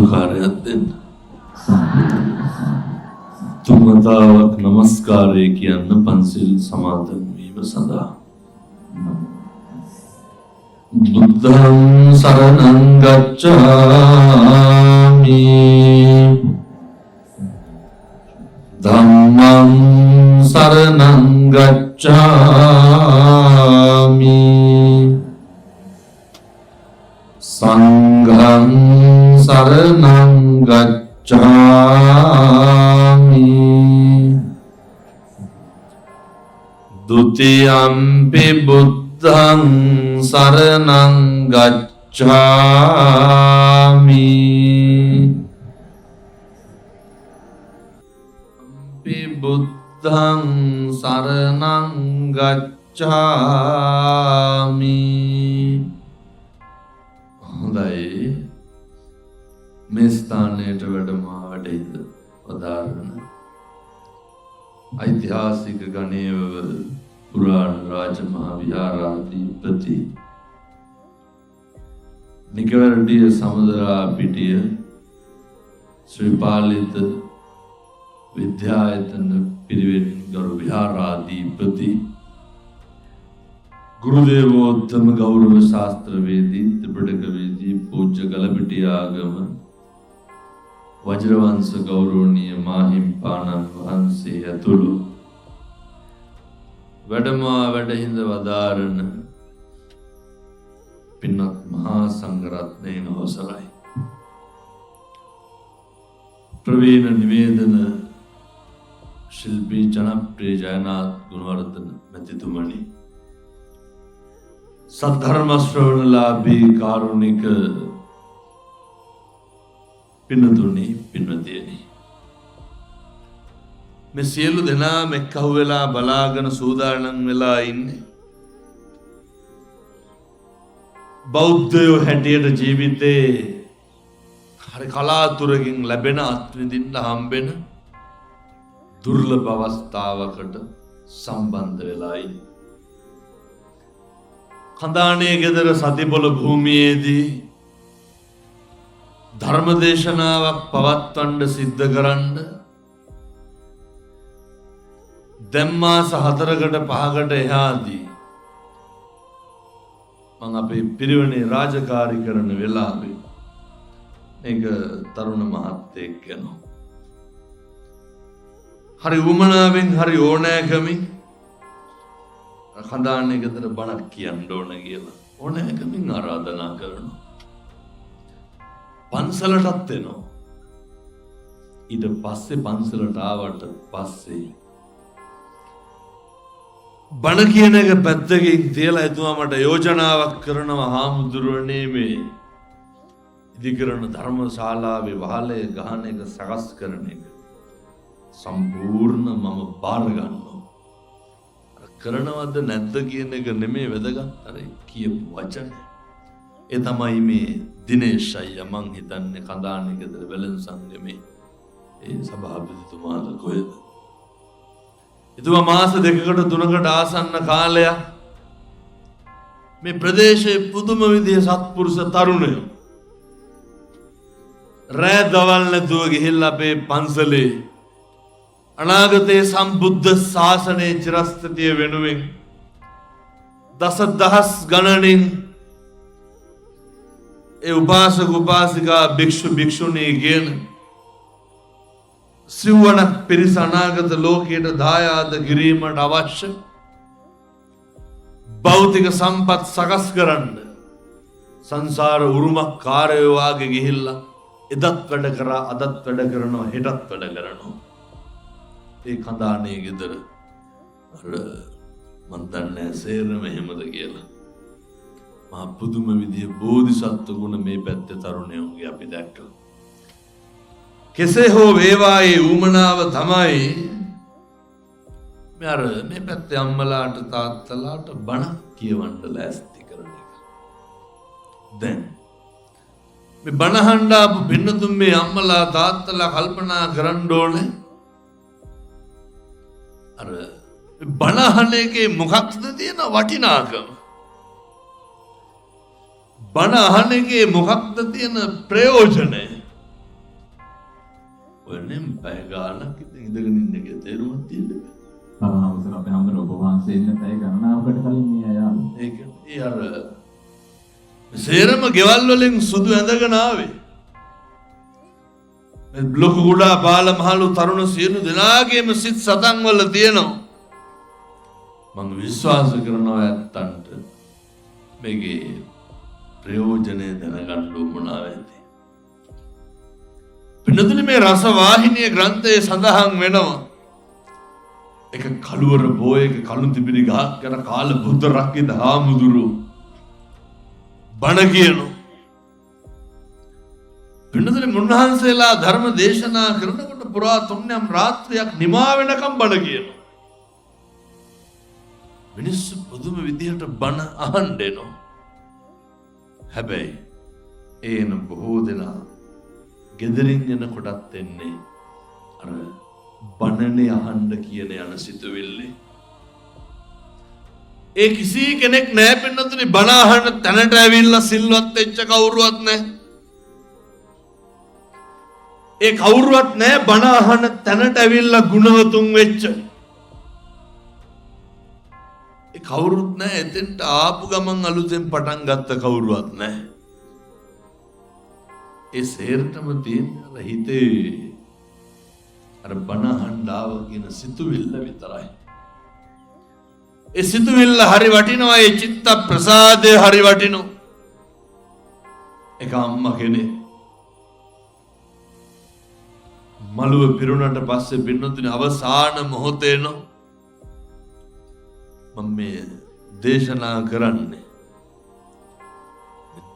සාදුකාරයක් දෙන්න. තුන්වතාවක් නමස්කාරය කියන්න පන්සිල් සමාදන් වීම සඳහා. බුද්ධං සරණං ගච්ඡාමි ධම්මං සරණං ගච්ඡාමි සංඝං සරණං ගච්ඡාමි ဒုတိယံ පි බුද්ධං සරණං ගච්ඡාමි පි බුද්ධං සරණං ගච්ඡාමි. හොඳයි, මේ ස්ථානයට වැඩමවඩෙයිද වදාරන ඓතිහාසික ගණේවවර පුරාණ රාජමහා විහාරාධිපති නිකවරඩිය සමුදරා පිටිය ශ්‍රී පාලිත විද්‍යායතන පිරිවෙන් ගරු විහාරාධිපති ගුරුදේවෝත්තම ගෞරව ශාස්ත්‍රවේදී ත්‍රිපිටකවේදී පූජ්‍ය ගලපිටිය ආගම වජ්‍රවංශ ගෞරවනීය මාහිම්පාණන් වහන්සේ ඇතුළු වැඩමා වැඩහිඳ වදාරන පින්වත් මහා සංඝරත්නයන් අවසරයි. ප්‍රවීණ නිවේදන ශිල්පී ජනප්‍රිය ජයනාත් ගුණවර්ධන මැතිතුමනි, සද්ධර්ම ශ්‍රවණලාභී කාරුණික පින්නතුනි, පින්වතියනි, මේ සියලු දෙනාම එක්කහුව වෙලා බලාගෙන සූදානම් වෙලා ඉන්නේ බෞද්ධයෝ හැටියට ජීවිතේ හරි කලාතුරකින් ලැබෙන අත්විඳින්න හම්බෙන දුර්ලභ අවස්ථාවකට සම්බන්ධ වෙලා ඉන්නේ. කඳානේ ගෙදර සතිපොළ භූමියේදී ධර්මදේශනාවක් පවත්වන්න සිද්ධ කරන්න දැන් මාස 4කට 5කට එහාදී මම අපේ පිරිවෙනේ රාජකාරී කරන වෙලාවේ මේක තරුණ මහත්තයෙක් යනවා. හරි උමනාවෙන් හරි ඕනෑකමින් කඳානේ ගෙදර බණක් කියන්න ඕන කියලා ඕනෑකමින් ආරාධනා කරනවා. පන්සලටත් එනවා. ඊට පස්සේ පන්සලට ආවට පස්සේ බණ කියන එක පැත්තකින් තියලා එතුමා මට යෝජනාවක් කරනවා. හාමුදුරුවනේ, මේ ඉදිකරන ධර්මශාලාවේ වහලේ ගහන එක සකස් කරන එක සම්පූර්ණ මම බාර ගන්නවා. කරනවද නැද්ද කියන එක නෙමෙයි වැදගත්, අර කියපු වචන. ඒ තමයි මේ දිනේෂ් අයියා, මං හිතන්නේ කඳානේ ගෙදර වෙළඳ සංගමේ ඒ සභාපතිතුමාලා කොහෙද? එතුමා මාස 2කට 3කට ආසන්න කාලයක් මේ ප්‍රදේශයේ පුදුම විදිහේ සත්පුරුෂ තරුණයෝ රෑ දවල් නැතුව ගිහිල්ලා අපේ පන්සලේ අනාගතයේ සම්බුද්ධ ශාසනයේ චිරස්ථිතිය වෙනුවෙන් දසදහස් ගණනින් ඒ උපාසක උපාසිකා භික්ෂු භික්ෂුණී කියන සිව්වණක් පිරිස අනාගත ලෝකයට දායාද කිරීමට අවශ්‍ය භෞතික සම්පත් සකස් කරන්න සංසාර උරුමකාරයෝ වාගේ ගිහිල්ලා එදත් වැඩ කරා, අදත් වැඩ කරනවා, හෙටත් වැඩ කරනවා. ඒ කඳානේ ගෙදර අර මන් දන්නේ සේරම එහෙමද කියලා. මහා පුදුම විදිහේ බෝධිසත්ව ගුණ මේ පැත්තේ තරුණයෝගේ අපි දැක්කා. කෙසේ හෝ වේවායේ ඌමනාව තමයි මේ පැත්තේ අම්මලාට තාත්තලාට බණ කියවන්න ලෑස්ති කරන එක. දැන් මේ බණ අහන්න ආපු පින්නතුන් මේ අම්මලා තාත්තලා කල්පනා කරන්න ඕනේ අර බණ අහන එකේ මොකක්ද තියෙන වටිනාකම? බණ අහන එකේ මොකක්ද තියෙන ප්‍රයෝජනය? ඔයනම් පැය ගානක් ඉඳගෙන ඉන්න එක තේරුමක් තියෙන්නේ. අවසර අපේ හැමෝම ඔබ වහන්සේ ඉන්න පැය ගණනාවකට කලින් මේ අය ආවේ. ඒ අර සේරම ගෙවල් වලින් සුදු ඇඳගෙන ආවේ. මේ ලොකු ගුඩා බාල මහලු තරුණ සියලු දෙනාගේම සිත් සතන් වල තියෙනවා. මම විශ්වාස කරනවා ඇත්තන්ට මේකේ ප්‍රයෝජනේ දැනගන්න උවමනා වෙන්නේ. පින්නතුනි මේ රස වාහිනිය ග්‍රන්ථයේ සඳහන් වෙනවා. එක කළුවර බෝයක කළු තිබිලි ගහක් යන කාල බුද්ධ රක්කිත හාමුදුරු බණ කියනවා. පින්නතුනි මුන්වහන්සේලා ධර්ම දේශනා කරනකොට පුරා 3 රාත්‍රියක් නිමා වෙනකම් බණ කියනවා. මිනිස්සු පුදුම විදිහට බණ අහන්න එනවා. හැබැයි ඒන බොහෝ දෙනා ගෙදරින් එනකොටත් එන්නේ අර බණනේ අහන්න කියන යන සිතුවිල්ලේ. ඒ කිසි කෙනෙක් නැහැ පින්නතුනි බණ අහන්න තැනට ඇවිල්ලා සිල්වත් වෙච්ච කවුරුවත් නැහැ. ඒ කවුරුවත් නැහැ බණ අහන්න තැනට ඇවිල්ලා ගුණවතුන් වෙච්ච. ඒ කවුරුත් නැහැ එතෙන්ට ආපු ගමන් අලුතෙන් පටන් ගත්ත කවුරුවත් නැහැ. ඒ සේරටම තියෙන අර හිතේ අර බණ අහන්න ආව කියන සිතුවිල්ල විතරයි. ඒ සිතුවිල්ල හරි වටිනවා. ඒ චිත්ත ප්‍රසාදය හරි වටිනවා. එක අම්මා කෙනෙක් මළුව පිරුණට පස්සේ පින්නතුනි අවසාන මොහොතේ නෝ මම මේ දේශනා කරන්නේ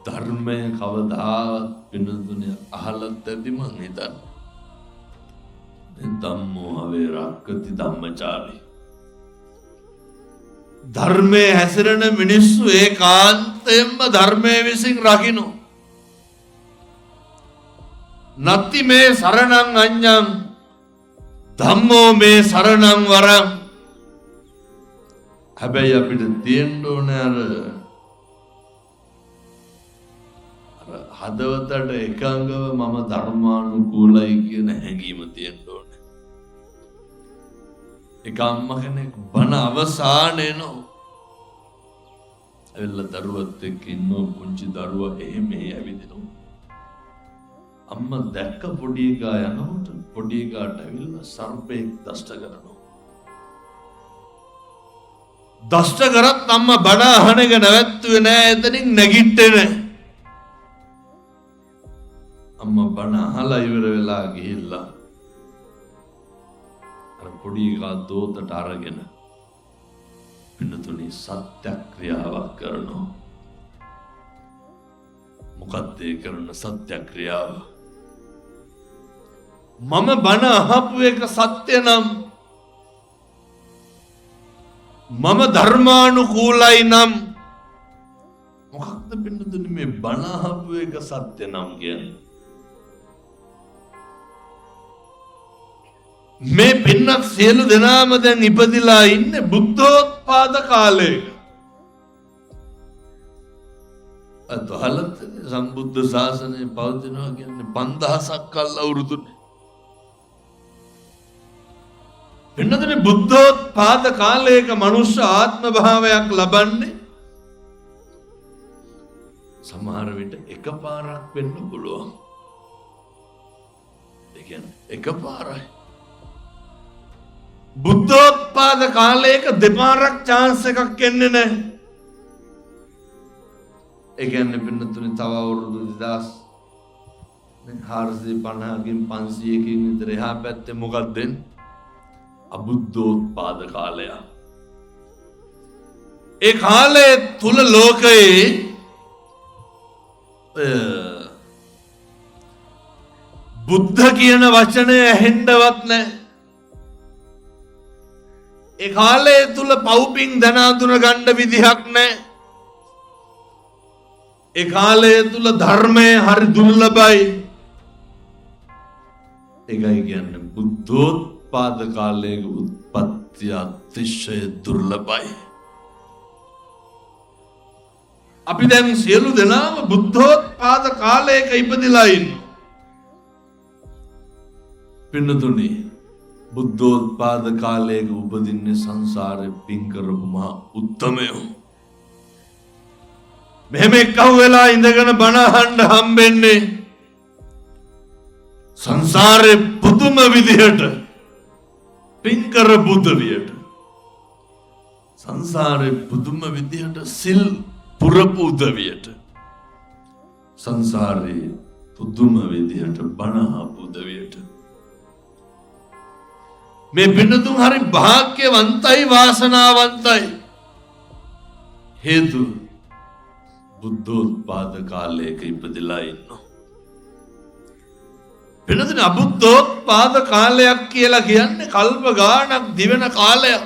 ධර්මය කවදාවත් පින්නතුනි අහලත් ඇති මං හිතන්නේ ධම්මෝ හවේ රක්කති ධම්මචාරී. ධර්මයේ හැසිරෙන මිනිස්සු ඒකාන්තයෙන්ම ධර්මයේ විසින් රකින්නෝ. නත්ති මේ සරණං අඤ්ඤං ධම්මෝ මේ සරණං වරං. හැබැයි අපිට තියෙන්න ඕනේ අර හදවතට එකඟව මම ධර්මානුකූලයි කියන හැඟීම තියෙන්න ඕනේ. එක අම්මා කෙනෙක් බණ අවසානේ නෝ ඇවිල්ලා දරුවත් එක්ක ඉන්නෝ පුංචි දරුවා එහෙම ඇවිදිනවා. අම්මා දැක්ක පොඩි එකා යනකොට පොඩි එකාට ඇවිල්ලා සර්පෙක් දෂ්ට කරනවා. දෂ්ට කරත් අම්මා බණ අහන එක නැවැත්තුවේ නෑ. එතනින් නැගිට්ටේ නෑ. අම්මා බණ අහලා ඉවර වෙලා ගිහිල්ලා අර පොඩි එකා දෝතට අරගෙන පින්නතුනි සත්‍යක්‍රියාවක් කරනවා. මොකක්ද ඒ කරන සත්‍යක්‍රියාව? මම බණ අහපු එක සත්‍ය නම් මම ධර්මානුකූලයි නම් මොකක්ද පින්නතුනි මේ බණ අහපු එක සත්‍ය නම් කියන්නේ? මේ පින්නත් සියලු දෙනාම දැන් ඉපදිලා ඉන්නේ බුද්ධෝත්පාද කාලයක. අතහලත් සම්බුද්ධ ශාසනය පවතිනවා කියන්නේ 5000ක් කල් අවුරුදුනේ. පින්නතනේ බුද්ධෝත්පාද කාලයක මනුෂ්‍ය ආත්ම භාවයක් ලබන්නේ සමහර විට එකපාරක් වෙන්න පුළුවන්. ඒ කියන්නේ එකපාරයි. බුද්ධෝත්පාද කාලයක දෙපාරක් chance එකක් එන්නේ නැහැ. ඒ කියන්නේ පින්නතුනි තව අවුරුදු 2450කින් 500කින් විතර එහා පැත්තේ මොකක්ද වෙන්නේ? අබුද්ධෝත්පාද කාලය. ඒ කාලය තුල ලෝකයේ බුද්ධ කියන වචනය ඇහෙන්නවත් නැහැ. ඒ කාලය තුල පව්පින් දැන අඳුන ගන්න විදිහක් නැහැ. ඒ කාලය තුල ධර්මය හරි දුර්ලභයි. ඒකයි කියන්නේ බුද්ධෝත්පාද කාලයේ උත්පත්ති අතිශය දුර්ලභයි. අපි දැන් සියලු දෙනාම බුද්ධෝත්පාද කාලයක ඉපදිලා ඉන්නවා. පින්නතුනි බුද්ධෝත්පාද කාලයක උපදින්නේ සංසාරේ පින් කරපු මහා උත්තමයෝ. මෙහෙම එක්කව වෙලා ඉඳගෙන බණ අහන්න හම්බෙන්නේ සංසාරේ පුදුම විදිහට පින් කරපු උදවියට. සංසාරේ පුදුම විදිහට සිල් පුරපු උදවියට. සංසාරේ පුදුම විදිහට බණ අහපු උදවියට. මේ පින්නතුන් හරි භාග්‍යවන්තයි වාසනාවන්තයි. හේතුව බුද්ධෝත්පාද කාලයක ඉපදිලා ඉන්නවා. පින්නතුනි අබුද්ධෝත්පාද කාලයක් කියලා කියන්නේ කල්ප ගාණක් දිවෙන කාලයක්.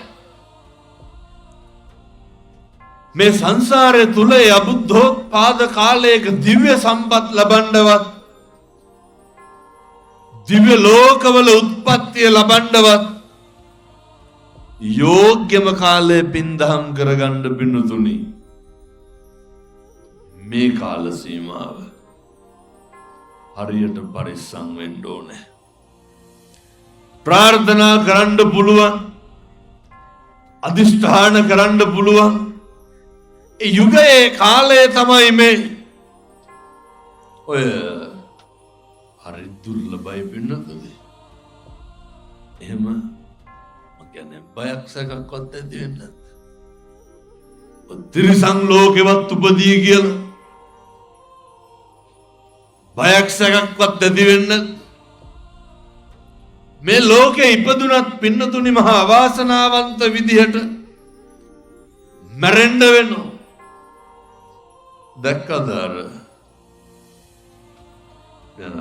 මේ සංසාරය තුල අබුද්ධෝත්පාද කාලයක දිව්‍ය සම්පත් ලබන්නවත් දිව්‍ය ලෝකවල උත්පත්තිය ලබන්නවත් යෝග්‍යම කාලේ පින්දහම් කරගන්න පින්නතුනි මේ කාල සීමාව හරියට පරිස්සම් වෙන්න ඕනේ. ප්‍රාර්ථනා කරන්න පුළුවන්, අදිෂ්ඨාන කරන්න පුළුවන්. ඒ යුගයේ කාලය තමයි මේ ඔය හරි දුර්ලභයි පින්නතුනි. එහෙම කියන්නේ බයක් සැකක්වත් ඇති වෙන්නේ නැත්නම් තිරිසන් ලෝකෙවත් උපදී කියලා බයක් සැකක්වත් ඇති වෙන්නේ මේ ලෝකේ ඉපදුනත් පින්නතුනි මහා අවාසනාවන්ත විදිහට මැරෙන්න වෙනවා. දැක්කද අර යන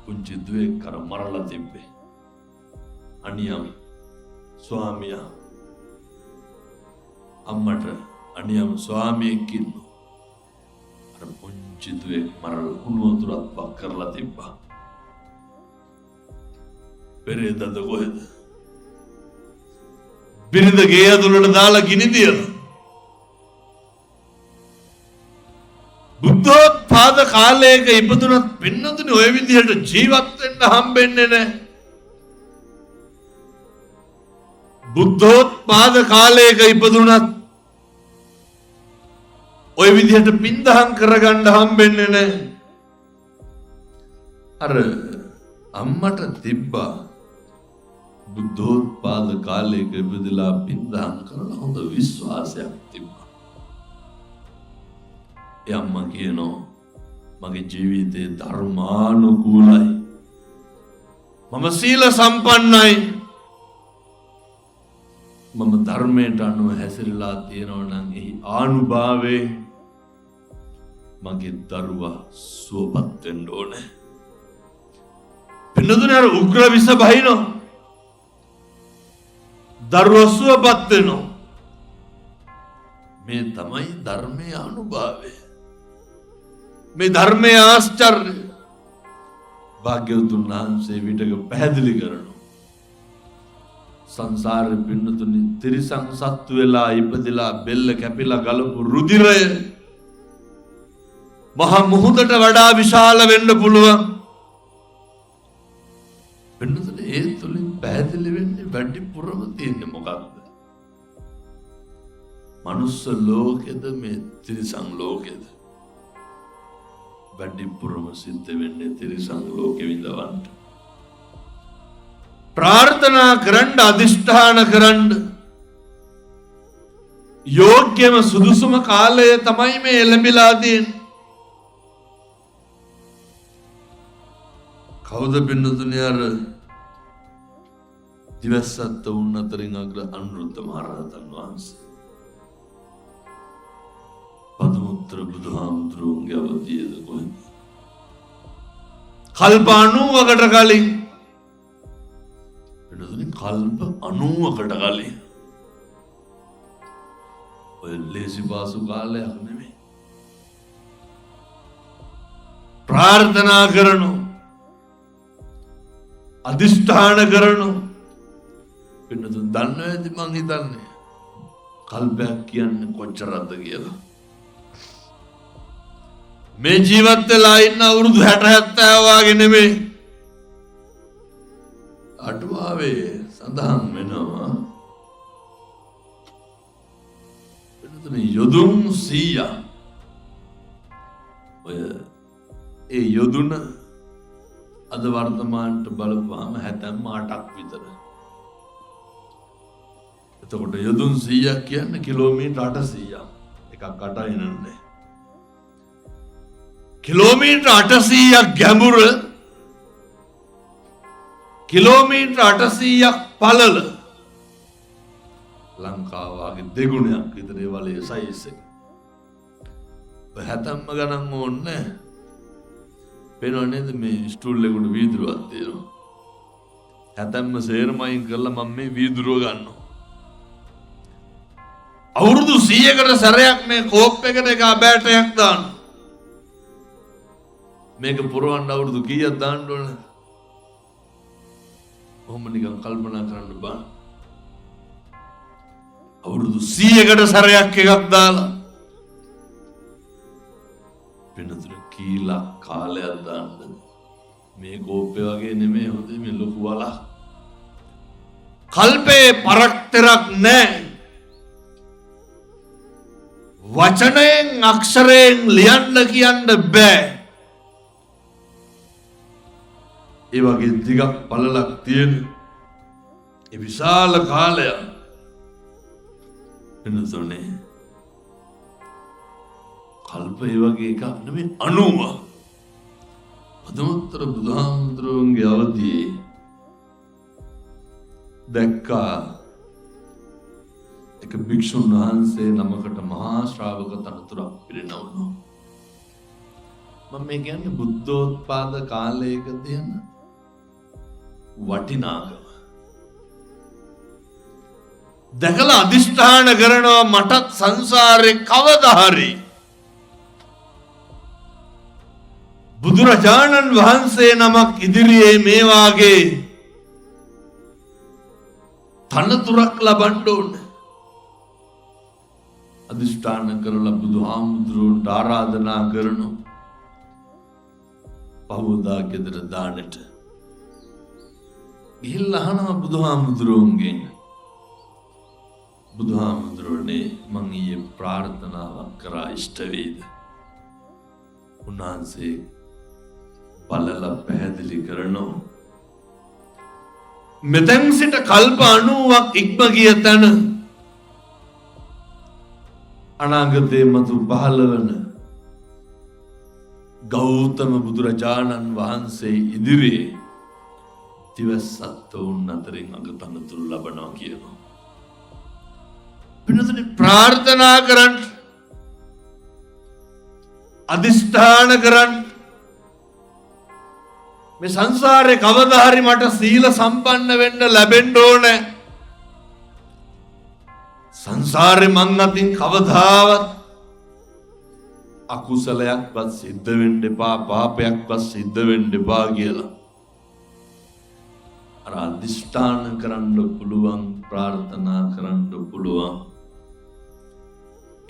පුංචි දුවේ කර මරලා තිබ්බේ අනියම් ස්වාමියා අම්මට අනියම් ස්වාමියෙක් ඉන්නවා. අර පුංචි දුවේ මරලා කුණු වතුරක් වක් කරලා තිබ්බා. පෙරේදද කොහෙද? බිරිඳ ගේ ඇතුළට දාලා ගිනි තියලා. බුද්ධෝත්පාද කාලයක ඉපදුනත් පින්නතුනි ඔය විදිහට ජීවත් වෙන්න හම්බෙන්නේ නැහැ. බුද්ධෝත්පාද කාලයක ඉපදුනත් ඔය විදිහට පින්දහම් කරගන්න හම්බෙන්නේ නැහැ. අර අම්මට තිබ්බා බුද්ධෝත්පාද කාලයක ඉපදලා පින්දහම් කරලා හොඳ විශ්වාසයක් තිබ්බා. ඒ අම්මා කියනවා මගේ ජීවිතේ ධර්මානුකූලයි. මම සීල සම්පන්නයි. මම ධර්මයට අනුව හැසිරලා තියෙනවා නම් එහි ආනුභාවයේ මගේ දරුවා සුවපත් වෙන්න ඕනේ. පින්නතුනේ අර උග්‍ර විස බහිනෝ දරුවා සුවපත් වෙනවා. මේ තමයි ධර්මයේ අනුභවය. මේ ධර්මයේ ආශ්චර්ය භාග්‍යවතුන් වහන්සේ විටක පැහැදිලි කරනවා. සංසාරේ පින්නතුනි තිරිසන් සත්තු වෙලා ඉපදිලා බෙල්ල කැපිලා ගලපු රුධිරය මහ මුහුදට වඩා විශාල වෙන්න පුළුවන්. පින්නතුනි ඒ තුලින් පැහැදිලි වෙන්නේ වැඩිපුරම තියෙන්නේ මොකක්ද? මනුස්ස ලෝකෙද මේ තිරිසන් ලෝකෙද? වැඩිපුරම සිද්ධ වෙන්නේ තිරිසන් ලෝකෙ විඳවන්න. ප්‍රාර්ථනා කරන්න, අදිෂ්ඨාන කරන්න යෝග්‍යම සුදුසුම කාලය තමයි මේ එළඹිලා තියෙන්නේ. කවුද පින්නතුනි අර දිවස්සත් වුණ අතරින් අග්‍ර අනුරුද්ධ මහරහතන් වහන්සේ පදමුත්‍ර බුදුහාමුදුරුවන්ගේ අවධියද කොහෙද? කල්ප 90කට කලින් පින්නතුනි කල්ප 90කට කලින් ඔය ලේසි පාසු කාලයක් නෙමෙයි. ප්‍රාර්ථනා කරනවා, අදිෂ්ඨාන කරනවා. පින්නතුන් දන්නේ නැති මං හිතන්නේ කල්පයක් කියන්නේ කොච්චරද කියලා. මේ ජීවත් වෙලා ඉන්න අවුරුදු 60 70 වගේ නෙමෙයි. අටුවාවේ සඳහන් වෙනවා යොදුන් 100 ඔය ඒ යොදුන අද වර්තමානට බලපුවාම 78ක් විතර. එතකොට යොදුන් 100ක් කියන්නේ කිලෝමීටර් 800ක්. එකක් 8යි නන්නේ. කිලෝමීටර් 800ක් ගැඹුර, කිලෝමීටර් 800ක් පළල. ලංකාව වගේ දෙගුණයක් විතර ඒ වලේ සයිස් එක. ඔය හැතැම්ම ගණන් ඕනේ. පේනව නේද මේ ස්ටූල් එකට වීදුරුවක් තියෙනවා. හැතැම්ම සේරමයින් කරලා මම මේ වීදුරුව ගන්නවා. අවුරුදු 100කට සැරයක් මේ කෝප් එකට එක බෑටයක් දානවා. මේක පුරවන්න අවුරුදු කීයක් දාන්න ඕනේ? කොහොම නිකන් කල්පනා කරන්න බෑ. අවුරුදු 100කට සැරයක් එකක් දාලා වෙනතර කීලා කාලයක් දාන්න. මේ කෝප්පේ වගේ නෙමෙයි හොඳේ මේ ලොකු වලක්. කල්පේ පරක්තරක් නැහැ. වචනයෙන් අක්ෂරයෙන් ලියන්න කියන්න බෑ. ඒ වගේ දිගක් පළලක් තියෙන ඒ විශාල කාලයක් වෙනසනේ. කල්ප ඒ වගේ එකක් නෙමෙයි 90. පදමතර බුදුහාමුදුරුවන්ගේ අවදියේ දැක්කා එක භික්ෂුන් වහන්සේ නමකට මහා ශ්‍රාවක තනතුරක් පිරිනවනවා. මම මේ කියන්නේ බුද්ධෝත්පාද කාලයක තියෙන වටිනාකම. දැකලා අදිෂ්ඨාන කරනවා මටත් සංසාරේ කවදා හරි බුදුරජාණන් වහන්සේ නමක් ඉදිරියේ මේ වාගේ තනතුරක් ලබන්න ඕනේ. අදිෂ්ඨාන කරලා බුදුහාමුදුරුවන්ට ආරාධනා කරනවා. පහවදා ගෙදර දානෙට ගිහිල්ලා අහනවා බුදුහාමුදුරුවන්ගෙන්, බුදුහාමුදුරුවනේ මං ඊයේ ප්‍රාර්ථනාවක් කරා ඉෂ්ට වේද? උන්වහන්සේ බලලා පැහැදිලි කරනවා මෙතෙන් සිට කල්ප 90ක් ඉක්ම ගිය තැන අනාගතයේ මතු පහළ වන ගෞතම බුදුරජාණන් වහන්සේ ඉදිරියේ දිවසත්වුන් අතරින් අගතනතුරු ලබනවා කියනවා. පින්නතුනි ප්‍රාර්ථනා කරන්න, අදිෂ්ඨාන කරන්න මේ සංසාරේ කවදා හරි මට සීල සම්පන්න වෙන්න ලැබෙන්න ඕනේ. සංසාරේ මං අතින් කවදාවත් අකුසලයක්වත් සිද්ධ වෙන්න එපා, පාපයක්වත් සිද්ධ වෙන්න එපා කියලා අර අදිෂ්ඨාන කරන්න පුළුවන්, ප්‍රාර්ථනා කරන්න පුළුවන්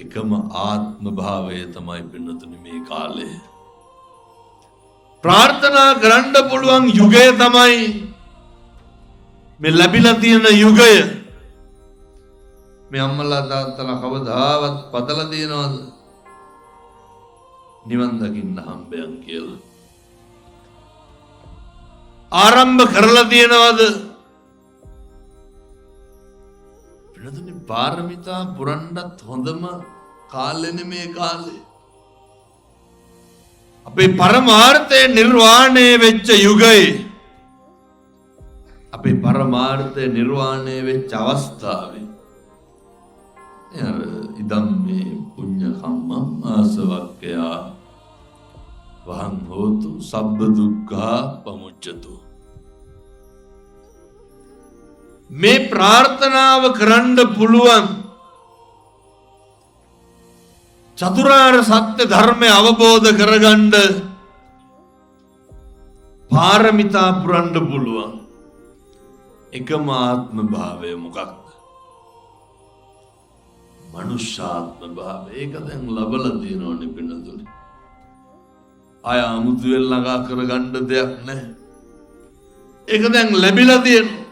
එකම ආත්ම භාවය තමයි පින්නතුනි මේ කාලේ. ප්‍රාර්ථනා කරන්න පුළුවන් යුගය තමයි මේ ලැබිලා තියෙන යුගය. මේ අම්මලා තාත්තලා කවදාවත් පතලා තියනවද නිවන් දකින්න හම්බයන් කියලා? ආරම්භ කරලා තියනවද? පිළිතුරු පාරමිතා පුරන්නත් හොඳම කාලෙනේ මේ කාලේ. අපේ පරමාර්ථය නිර්වාණය වෙච්ච යුගයේ, අපේ පරමාර්ථය නිර්වාණය වෙච්ච අවස්ථාවේ ඉදම් මේ පුඤ්ඤ කම්මං ආසවක්ඛයා වහං හෝතු සබ්බ දුක්ඛා පමුච්ඡතු. මේ ප්‍රාර්ථනාව කරන්න පුළුවන් චතුරාර්ය සත්‍ය ධර්මය අවබෝධ කරගන්න පාරමිතා පුරන්න පුළුවන් එකම ආත්ම භාවය මොකක්ද? මනුෂ්‍යාත්ම භාවය. ඒක දැන් ලබලා තියෙනවනේ පින්නතුනි. ආය අමුතුවෙන් ළඟා කරගන්න දෙයක් නැහැ. ඒක දැන් ලැබිලා තියෙනවා.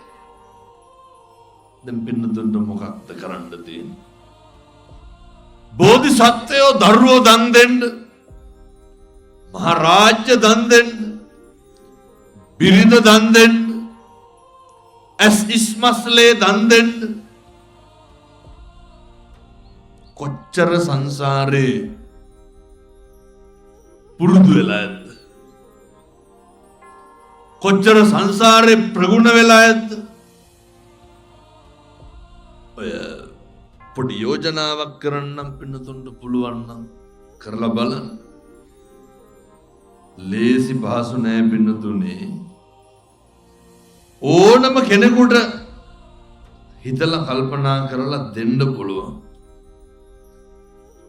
දැන් පින්නතුන්ට මොකක්ද කරන්න තියෙන්නේ? බෝධිසත්වයෝ දරුවෝ දන් දෙන්න, මහරාජ්‍ය දන් දෙන්න, බිරිඳ දන් දෙන්න, ඇස් ඉස්මස්ලේ දන් දෙන්න. කොච්චර සංසාරේ පුරුදු වෙලා ඇද්ද? කොච්චර සංසාරේ ප්‍රගුණ වෙලා ඇද්ද? ඔය පොඩි යෝජනාවක් කරන්නම් පින්නතුන්ට පුළුවන් නම් කරලා බලන්න. ලේසි පහසු නෑ පින්නතුනේ. ඕනම කෙනෙකුට හිතලා කල්පනා කරලා දෙන්න පුළුවන්.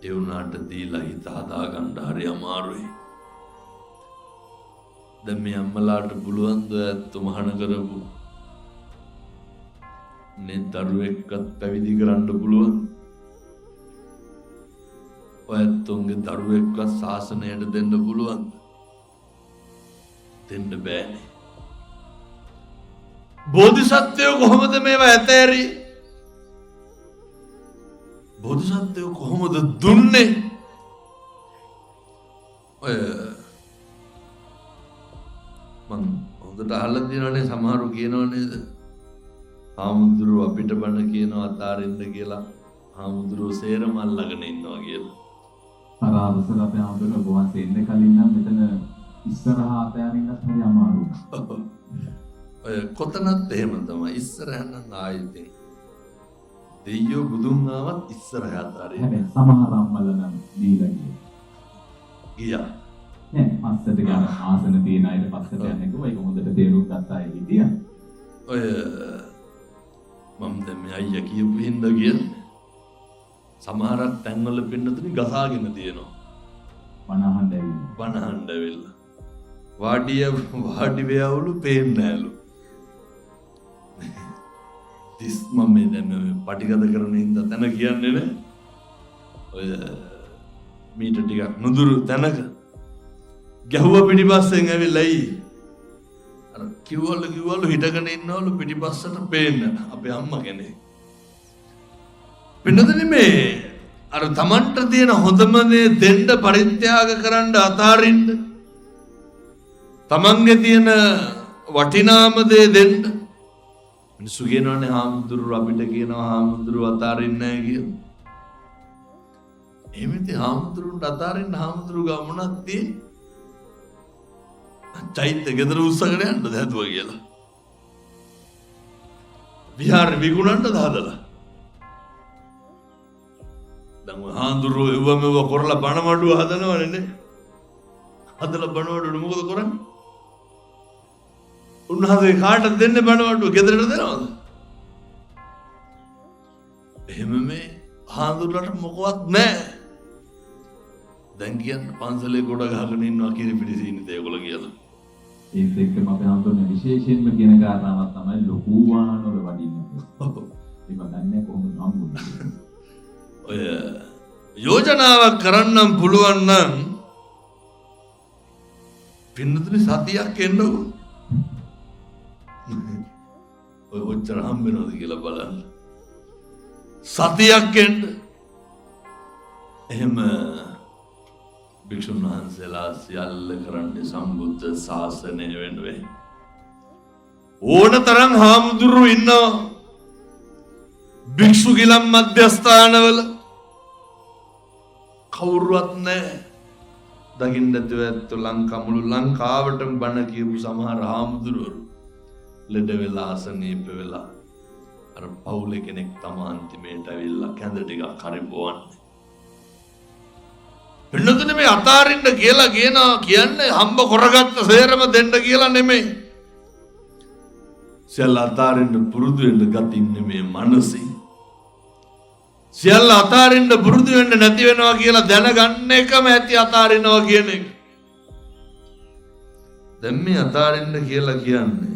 ඒ වුණාට දීලා හිත හදාගන්න හරි අමාරුයි. දැන් මේ අම්මලාට පුළුවන් ද ඇත්ත මහාන කරපු නේ දරුවෙක්වත් පැවිදි කරන්න පුළුවන්. ඔයත්තුන්ගේ දරුවෙක්වත් ශාසනයට දෙන්න පුළුවන්. දෙන්න බෑනේ. බෝධිසත්වයෝ කොහොමද මේවා ඇතෑරි? බෝධිසත්වයෝ කොහොමද දුන්නේ? ඔය මං හොඳට අහලා තියෙනවානේ, සමහරු කියනවා නේද, හාමුදුරුවෝ අපිට බණ කියනවා අතාරින්න කියලා, හාමුදුරුවෝ සේරම අල්ලගෙන ඉන්නවා කියලා. අර අවසර අපේ හාමුදුරුවෝ වහන්සේ ඉන්න කලින් නම් මෙතන ඉස්සරහා අතෑරින්නත් හරි අමාරුයි. ඔය කොතනත් එහෙම තමයි. ඉස්සරහන ආයෙත් දෙයියෝ බුදුන් ආවත් ඉස්සරහ අතාරින්න. හැබැයි සමහර අම්මලා නම් දීලා ගියා. නෑ පස්සට ගියා. ආසන තියෙන අයට පස්සට යන්නේ කොහොමද? ඒක හොඳට තේරුම් ගත්ත අය හිටියා. ඔය මම දැන් මේ අයියා කියපු හින්දා කියන්නේ සමහරක් තැන්වල පින්නතුනි ගසාගෙන තියෙනවා. වනහඬ ඇවිල්ලා. වනහඬ ඇවිල්ලා. වාඩි වෙවලු පේන්නේ නැලු. තිස් මම මේ දැන් මේ පටිගත කරන හින්දා තැන කියන්නේ නේ. ඔය මීටර් ටිකක් නුදුරු තැනක ගැහුව පිටිපස්සෙන් ඇවිල්ලා අර කිව්වලු හිටගෙන ඉන්නවලු පිටිපස්සට පේන්න අපේ අම්මා කෙනෙක්. පින්නදනේ මේ අර Tamanට තියෙන හොඳම දේ දෙන්න පරිත්‍යාග කරන්න අතාරින්න, Tamanගේ තියෙන වටිනාම දේ දෙන්න. මිනිස්සු කියනවානේ හාමුදුරුවෝ අපිට කියනවා හාමුදුරුවෝ අතාරින්නේ නැහැ කියලා. එහෙමද? හාමුදුරුවන්ට අතාරින්න හාමුදුරුවෝ ගා මොනක් තියෙන්නේ? චෛත්‍ය ගෙදර උස්සගෙන යන්නද හැදුවා කියලා. විහාරෙ විකුණන්නද හදලා. දැන් හාමුදුරුවෝ එව්වම කරලා බණමඩුව හදනවනේ නේ. හදලා බණමඩුව මොකද කරන්නේ? උන්වහන්සේ කාටද දෙන්නේ බණමඩුව? ගෙදරට දෙනවද? එහෙම මේ හාමුදුරුවන්ට මොකවත් නැහැ. දැන් කියන්නේ පන්සලේ ගොඩ ගහගෙන ඉන්නවා කිරිපිටි සීනිත ඒගොල්ලෝ කියලා. ඒත් එක්කම අපේ හාමුදුරුවෝ විශේෂයෙන්ම කියන කාරණාවක් තමයි ලොකු වාහනවල වඩින්න. ඒක දන්නේ කොහොමද හම්බුනේ? ඔය යෝජනාවක් කරන්නම් පුළුවන් නම් පින්නතුනි සතියක් එන්නකො. ඔය ඔච්චර හම්බ වෙනවද කියලා බලන්න. සතියක් එන්න. එහෙම භික්ෂුන් වහන්සේලා සියල්ල කරන්නේ සම්බුද්ධ ශාසනය වෙනුවෙන්. ඕනතරම් හාමුදුරුවෝ ඉන්නවා භික්ෂු ගිලන් මධ්‍යස්ථානවල. කවුරුවත් නැහැ. දකින්න නැතුව ඇත්ත මුළු ලංකාවටම බණ කියපු සමහර හාමුදුරුවෝ ලෙඩ වෙලා අසනීප වෙලා අර පවුලේ කෙනෙක් තමයි අන්තිමේට ඇවිල්ලා කැඳ ටිකක් හරි බොවන්නේ. පින්නතුනේ මේ අතාරින්න කියලා කියන්නේ හම්බ කරගත්ත සේරම දෙන්න කියලා නෙමෙයි. සියල්ල අතාරින්න පුරුදු වෙන්න ගතින්නේ මේ මනසින්. සියල්ල අතාරින්න පුරුදු වෙන්න නැති වෙනවා කියලා දැනගන්න එකම ඇති අතාරිනවා කියන එක. දැන් මේ අතාරින්න කියලා කියන්නේ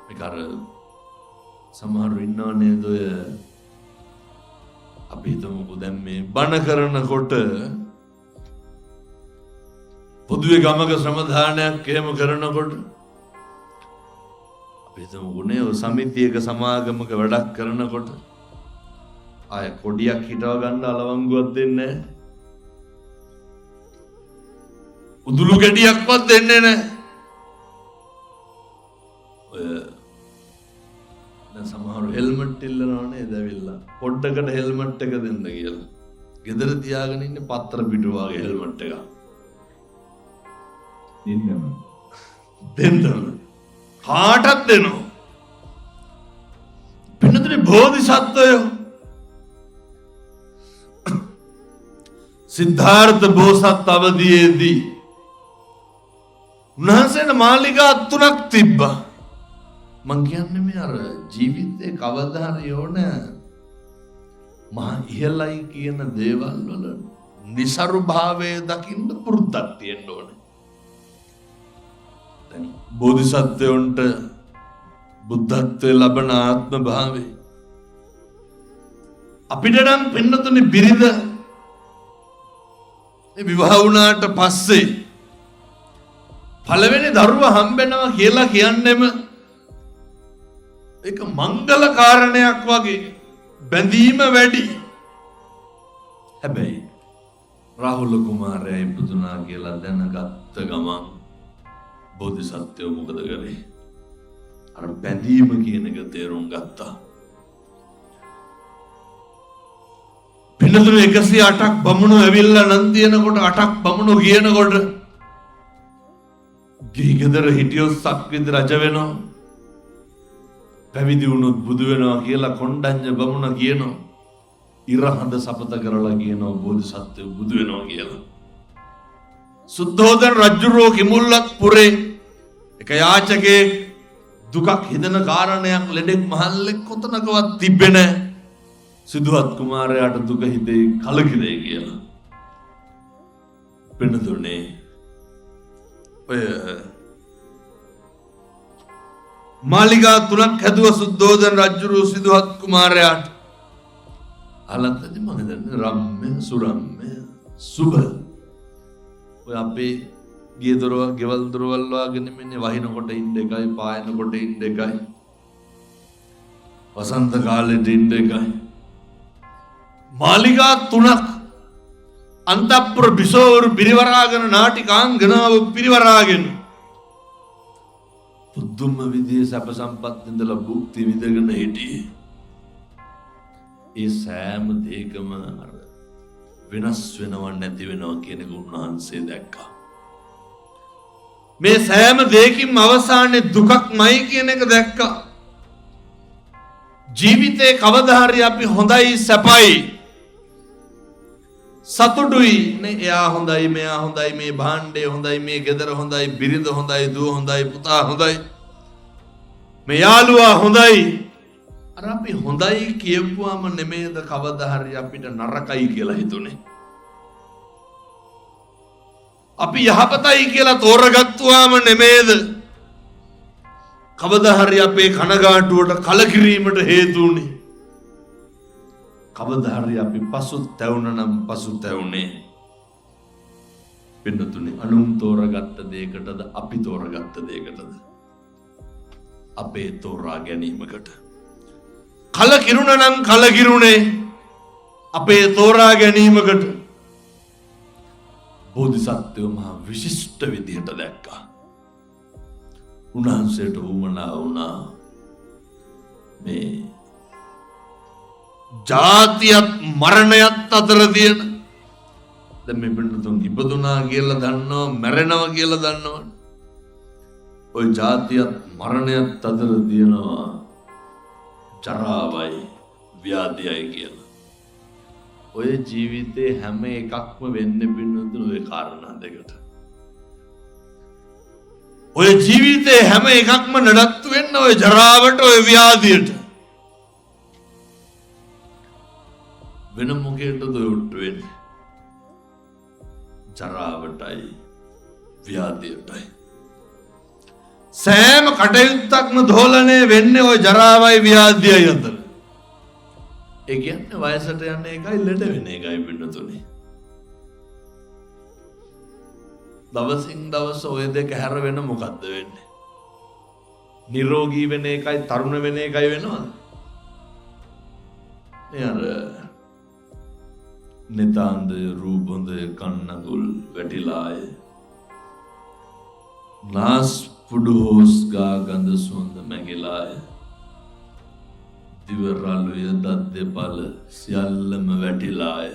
මේක අර සමහරව ඉන්නව නේද ඔය අපි හිතමුකෝ දැන් මේ බණ කරනකොට පොදුවේ ගමක ශ්‍රම දානයක් එහෙම කරනකොට පිටම ගුණේ සමිතියක සමාගමක වැඩක් කරනකොට ආය කොඩියක් හිටව ගන්න අලවංගුවක් දෙන්නේ නැහැ. උදුළු ගෙඩියක්වත් දෙන්නේ නැහැ. ඔය දැන් සමහර හෙල්මට් ඉල්ලනවනේ දැවිලා. පොඩ්ඩකට හෙල්මට් එක දෙන්න කියලා. ගෙදර තියාගෙන ඉන්නේ පත්‍ර පිටු වගේ හෙල්මට් එකක්. දෙන්නම. කාටත් දෙනවා. පින්නතුනේ බෝධිසත්වයෝ සිද්ධාර්ථ බෝසත් අවදීයේදී උන්වහන්සේට මාලිගා 3ක් තිබ්බා. මං කියන්නේ මේ අර ජීවිතේ කවදා හරි ඕන මහා ඉහළයි කියන දේවල් වල નિසරු භාවයේ දකින්න පුරුද්දක් තියෙන්න ඕනේ. දැන් බෝධිසත්වයන්ට බුද්ධත්වයේ ලබන ආත්ම භාවයේ අපිට නම් පින්නතුනේ බිරිඳ විවාහ වුණාට පස්සේ පළවෙනි දරුවා හම්බෙනවා කියලා කියන්නේම ඒක මංගල කාරණයක් වගේ බැඳීම වැඩි. හැබැයි රාහුල කුමාරයා ඉපදුනා කියලා දැනගත්ත ගමන් බෝධිසත්වයෝ මොකද කරේ? අර බැඳීම කියන එක තේරුම් ගත්තා. පින්නතුනේ 108ක් බමුණු ඇවිල්ලා නම් දිනකොට 8ක් බමුණු කියනකොට ගිහිගෙදර හිටියොත් සක්විති රජ වෙනවා. පැවිදි වුණොත් බුදු වෙනවා කියලා කොණ්ඩඤ්ඤ බමුණ කියනවා. ඉරහඳ සපත කරලා කියනවා බෝධිසත්වය බුදු වෙනවා කියලා. සුද්ධෝදන රජුරෝ කිමුල්ලත් පුරේ එක යාචකේ දුකක් හිතන කාරණයක් ලෙඩෙක් මහල්ලෙක් කොතනකවත් තිබ්බේ නැහැ. සිදුහත් කුමාරයාට දුක හිතේ කලකිරේ කියලා. පින්නතුනේ ඔය මාලිගා 3ක් හැදුව සුද්ධෝදන රජුරු සිදුහත් කුමාරයාට අලන්තදී මම දන්නේ රම්ම්‍ය සුරම්ම්‍ය සුබ ඔය අපේ ගේ දොරවල් ගෙවල් දොරවල් වගේ නෙමෙයි වහිනකොට ඉන්න එකයි පායනකොට ඉන්න එකයි වසන්ත කාලෙට ඉන්න එකයි මාලිගා 3ක් අන්තපුර බිසෝවරු පිරිවරාගෙන නාටිකාංගනාව පිරිවරාගෙන පුදුම විදිහේ සැප සම්පත් ඉඳලා භුක්ති විඳගෙන හිටියේ. ඒ සෑම දෙයකම අර වෙනස් වෙනව නැති වෙනව කියන එක උන්වහන්සේ දැක්කා. මේ සෑම දෙයකින්ම අවසානයේ දුකක්මයි කියන එක දැක්කා. ජීවිතේ කවදා හරි අපි හොඳයි සැපයි සතුටුයි නේ එයා හොඳයි මෙයා හොඳයි මේ භාණ්ඩේ හොඳයි මේ ගෙදර හොඳයි බිරිඳ හොඳයි දුව හොඳයි පුතා හොඳයි මේ යාළුවා හොඳයි අර අපි හොඳයි කියපුවාම නෙමෙයිද කවදා හරි අපිට නරකයි කියලා හිතුනේ අපි යහපතයි කියලා තෝරගත්තුවාම නෙමෙයිද කවදා හරි අපේ කනගාටුවට කලකිරීමට හේතු වුනේ කවදා හරි අපි පසුතැවුණනම් පසුතැවුනේ පින්නතුනේ අනුන් තෝරගත්ත දෙයකටද අපි තෝරගත්ත දෙයකටද අපේ තෝරා ගැනීමකට කලකිරුණනම් කලකිරුණේ අපේ තෝරා ගැනීමකට බෝධිසත්වයෝ මහා විශිෂ්ට විදිහට දැක්කා උන්වහන්සේට උවමනා වුණා මේ ජාතියත් මරණයත් අතර තියෙන දැන් මේ පින්නතුන් ඉපදුනා කියලා දන්නවා මැරෙනවා කියලා දන්නවා ඔය ජාතියත් මරණයත් අතර තියෙනවා ජරාවයි ව්‍යාධියයි කියලා ඔය ජීවිතේ හැම එකක්ම වෙන්නේ පින්නතුන් ඔය කාරණා දෙකට ඔය ජීවිතේ හැම එකක්ම නඩත්තු වෙන්නේ ඔය ජරාවට ඔය ව්‍යාධියට වෙන මොකේටද උට්ටු වෙන්නේ ජරාවටයි ව්‍යාධියටයි සෑම කටයුත්තක්ම දෝලණය වෙන්නේ ওই ජරාවයි ව්‍යාධියයි අතර ඒ කියන්නේ වයසට යන එකයි ලෙඩ වෙන එකයි පින්නතුනේ දවසින් දවස ඔය දෙක හැර වෙන මොකද්ද වෙන්නේ නිරෝගී වෙන එකයි තරුණ වෙන එකයි වෙනවද? අර නිතාන්ද රූපොඳ කන්නගුල් වැටිලාය නාස් පුඩු හෝස් ගා ගඳ සුවඳ මැගිලාය දිවරලුය දත් දෙපළ සියල්ලම වැටිලාය.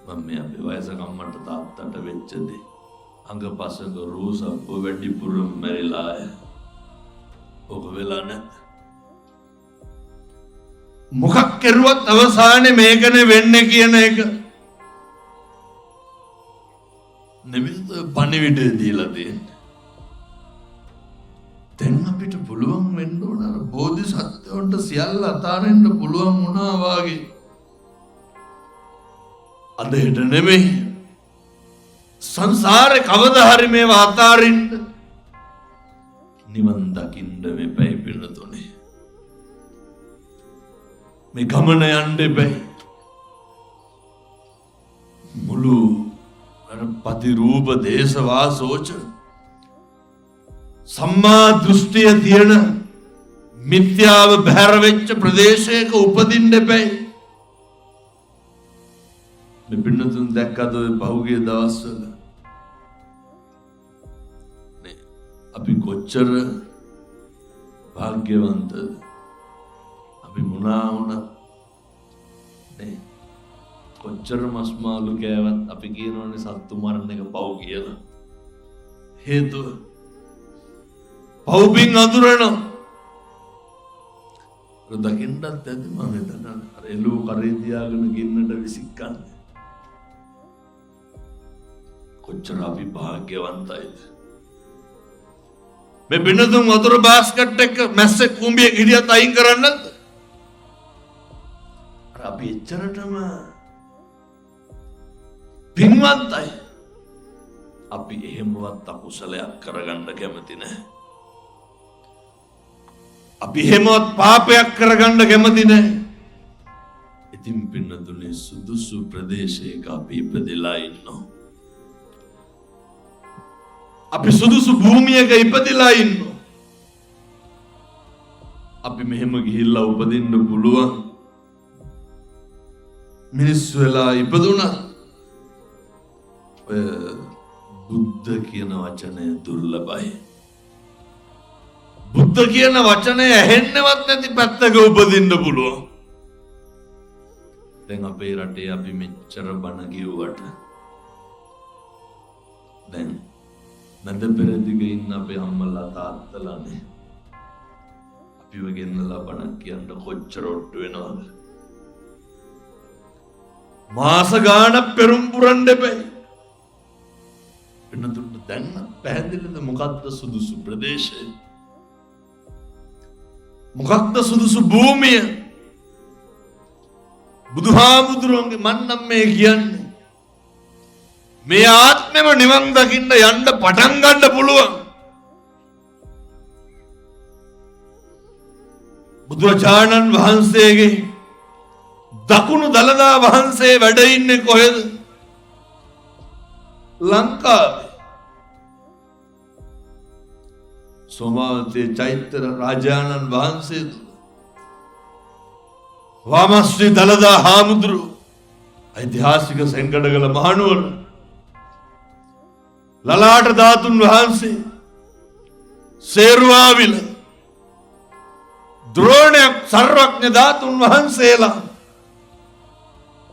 මම මේ අපේ වයසක අම්මට තාත්තට වෙච්ච දේ අඟපසක රෝසප්ප වැඩිපුරම මැරිලාය. ඔක වෙලා නැත්. මොකක් කෙරුවත් අවසානයේ මේකනේ වෙන්නේ කියන එක නෙමෙයි පණිවිඩය දීලා තියෙන්නේ. දැන් අපිට පුළුවන් වෙන්න ඕන අර බෝධිසත්වයන්ට සියල්ල අතාරින්න පුළුවන් වුණා වාගේ. අද හෙට නෙමෙයි සංසාරේ කවදා හරි මේවා අතාරින්න නිවන් දකින්න මෙපැයි පිළිතුනේ. මේ ගමන යන්න එපැයි. මුළු අර පතිරූප දේශ වාසෝච සම්මා දෘෂ්ටිය තියෙන මිත්‍යාව බැහැර වෙච්ච ප්‍රදේශයක උපදින්න එපැයි. මේ පින්නතුන් දැක්කද ඔය පහුගිය දවස්වල නේ අපි කොච්චර භාග්‍යවන්තද. අපි මොනා වුණත් නේ කොච්චර මස් මාළු කෑවත් අපි කියනවනේ සත්තු මරණ එක පව් කියලා. හේතුව පව්බින් අඳුරනවා. දකින්නත් ඇති මම හිතන අර එළු කරේ තියාගෙන ගින්නට විසිකන්නේ. කොච්චර අපි භාග්‍යවන්තයිද. මේ බිනතුන් වතුර බාස්කට් එක මැස්සෙක් කුඹියක් හිටියත් අයින් කරන්නත් අපි එච්චරටම පින්වන්තයි. අපි එහෙමවත් අකුසලයක් කරගන්න කැමති නැහැ. අපි එහෙමවත් පාපයක් කරගන්න කැමති නැහැ. ඉතින් පින්නතුනේ සුදුසු ප්‍රදේශයක අපි ඉපදලා ඉන්නවා. අපි සුදුසු භූමියක ඉපදලා ඉන්නවා. අපි මෙහෙම ගිහිල්ලා උපදින්න පුළුවන් මිනිස්සු වෙලා ඉපදුණා. ඔය බුද්ධ කියන වචනය දුර්ලභයි. බුද්ධ කියන වචනය ඇහෙන්නවත් නැති පැත්තක උපදින්න පුළුවන්. දැන් අපේ රටේ අපි මෙච්චර බණ කිව්වට දැන් නැද පෙරදිග ඉන්න අපේ අම්මලා තාත්තලානේ අපිව ගෙන්නලා බණ කියන්න කොච්චර ඔට්ටු වෙනවද? මාස ගාණක් පෙරම් පුරන්න එපයි. වෙනතුන්ට දැන් පැහැදිලිද මොකක්ද සුදුසු ප්‍රදේශය? මොකක්ද සුදුසු භූමිය? බුදුහාමුදුරුවන්ගේ මන්නම් මේ කියන්නේ මේ ආත්මෙම නිවන් දකින්න යන්න පටන් ගන්න පුළුවන්. බුදුරජාණන් වහන්සේගේ දකුණු දළදා වහන්සේ වැඩ ඉන්නේ කොහෙද? ලංකාවේ. සෝමාවතී චෛත්‍ය රාජානන් වහන්සේ වාමශ්‍රී දළදා හාමුදුරුවෝ ඓතිහාසික සෙංකඩගල මහනුවර ලලාට ධාතුන් වහන්සේ සේරුවාවිල ද්‍රෝණයක් සර්වඥ ධාතුන් වහන්සේලා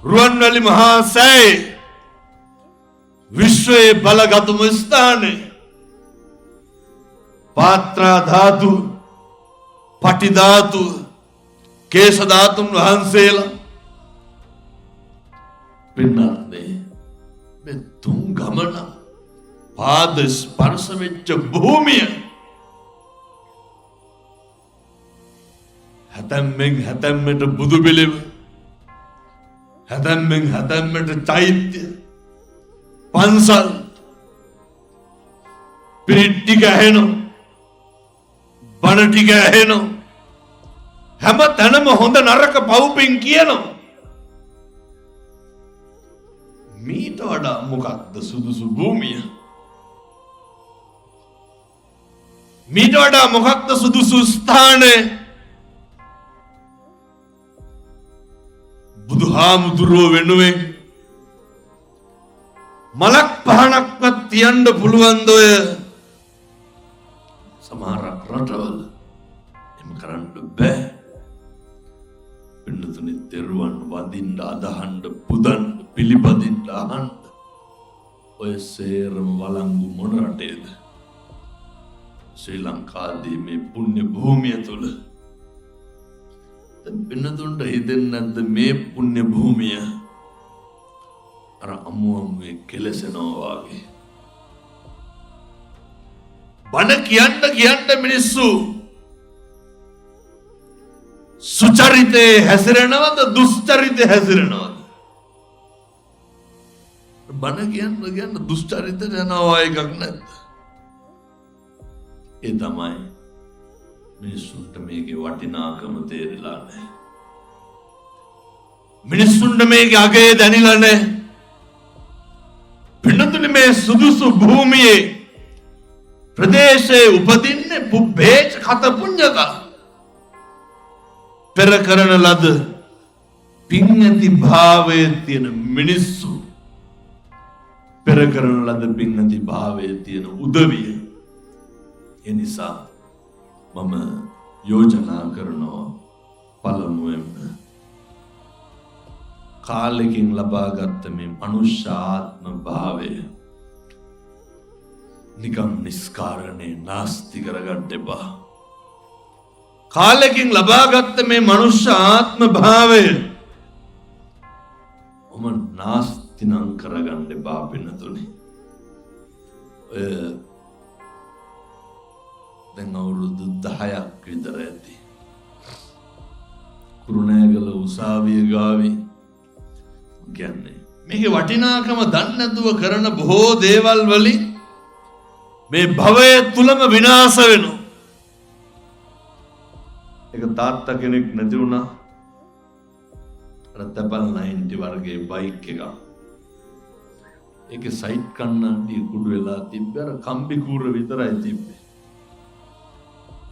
රුවන්වැලි මහා සෑය විශ්වයේ බලගතුම ස්ථානය පාත්‍රා ධාතු පටි ධාතු කේශ ධාතුන් වහන්සේලා පින්නන්නේ මේ තුන් ගමන පාද ස්පර්ශ වෙච්ච භූමිය හැතැම්මෙන් හැතැම්මට බුදු පිළිම හැතැම්මෙන් හැතැම්මට චෛත්‍ය පන්සල් පිරිත් ටික ඇහෙනවා බණ ටික ඇහෙනවා හැම තැනම හොඳ නරක පව්පින් කියනවා. මීට වඩා මොකක්ද සුදුසු භූමිය? මීට වඩා මොකක්ද සුදුසු ස්ථානය? බුදුහාමුදුරුවෝ වෙනුවෙන් මලක් පහනක්වත් තියන්න පුළුවන්ද ඔය සමහරක් රටවල? එම කරන්න බෑ. පින්නතුනි, තෙරුවන් වඳින්න, අදහන්න, පුදන්න, පිළිපදින්න, අහන්න ඔය සේරම වළංගු මොන රටේද? ශ්‍රී ලංකාවේ මේ පුණ්‍ය භූමිය තුල. දැන් පින්නතුන්ට හිතෙන්නේ නැද්ද මේ පුණ්‍ය භූමිය අර අමුමුවේ කෙලසෙනවා වගේ? බණ කියන්න මිනිස්සු සුචරිතේ හැසිරෙනවද දුස්චරිතේ හැසිරෙනවද? බණ කියන්න දුස්චරිතේ යනවා එකක් නැද්ද? ඒ තමයි මිනිස්සුන්ට මේකේ වටිනාකම තේරිලා නැහැ. මිනිස්සුන්ට මේකේ අගය දැනිලා නැහැ. පින්නතුනි, මේ සුදුසු භූමියේ ප්‍රදේශයේ උපදින්නේ පුබ්බේච කත පුඤ්ඤතා. පෙර කරන ලද පින් ඇති භාවයේ තියෙන මිනිස්සු, පෙර කරන ලද පින් ඇති භාවයේ තියෙන උදවිය. ඒ නිසා මම යෝජනා කරනවා පළමුවෙන්ම කාලෙකින් ලබාගත්ත මේ මනුෂ්‍ය ආත්ම භාවය නිකම් නිස්කාරණේ නාස්ති කරගන්න එපා. කාලෙකින් ලබාගත්ත මේ මනුෂ්‍ය ආත්ම භාවය ඔම නාස්ති නම් කරගන්න එපා පින්නතුනි. ඔය දැන් අවුරුදු 10ක් විතර ඇති. කුරුණෑගල උසාවිය ගාවේ කියන්නේ මේකේ වටිනාකම දන්නේ නැතුව කරන බොහෝ දේවල් වලින් මේ භවය තුලම විනාශ වෙනවා. එක තාත්තා කෙනෙක් නැති වුණා. අර තපල් 90 වර්ගයේ බයික් එක. ඒකේ සයිඩ් කන්නඩිය කුඩු වෙලා තිබ්බේ. අර කම්බි කූර විතරයි තිබ්බේ.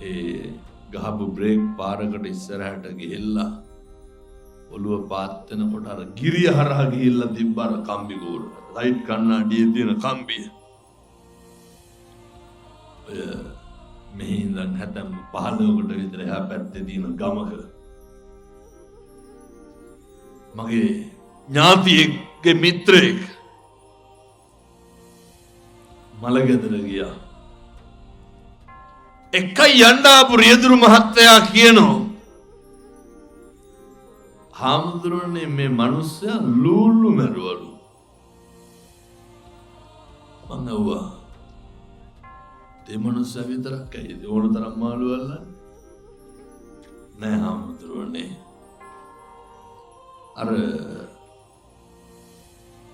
ඒ ගහපු බ්‍රේක් පාරකට ඉස්සරහට ගිහිල්ලා ඔළුව පාත් වෙනකොට අර ගිරිය හරහා ගිහිල්ලා තිබ්බ අර කම්බි කූර. සයිඩ් කන්නඩියේ තියෙන කම්බිය. මෙහි ඉඳන් හැතැම් 15කට විතර එහා පැත්තේ තියෙන ගමක මගේ ඥාතියෙක්ගේ මිත්‍රයෙක් මලගෙදර ගියා. එකයි යන්න ආපු රියදුරු මහත්තයා කියනවා, හාමුදුරනේ මේ මිනිස්සයා ලූලු මරුවලු. මං අහුවා, ඒ මනුස්සයා විතරක් ඇයිද ඕන තරම් මාළු අල්ලන්නේ? නෑ හාමුදුරනේ,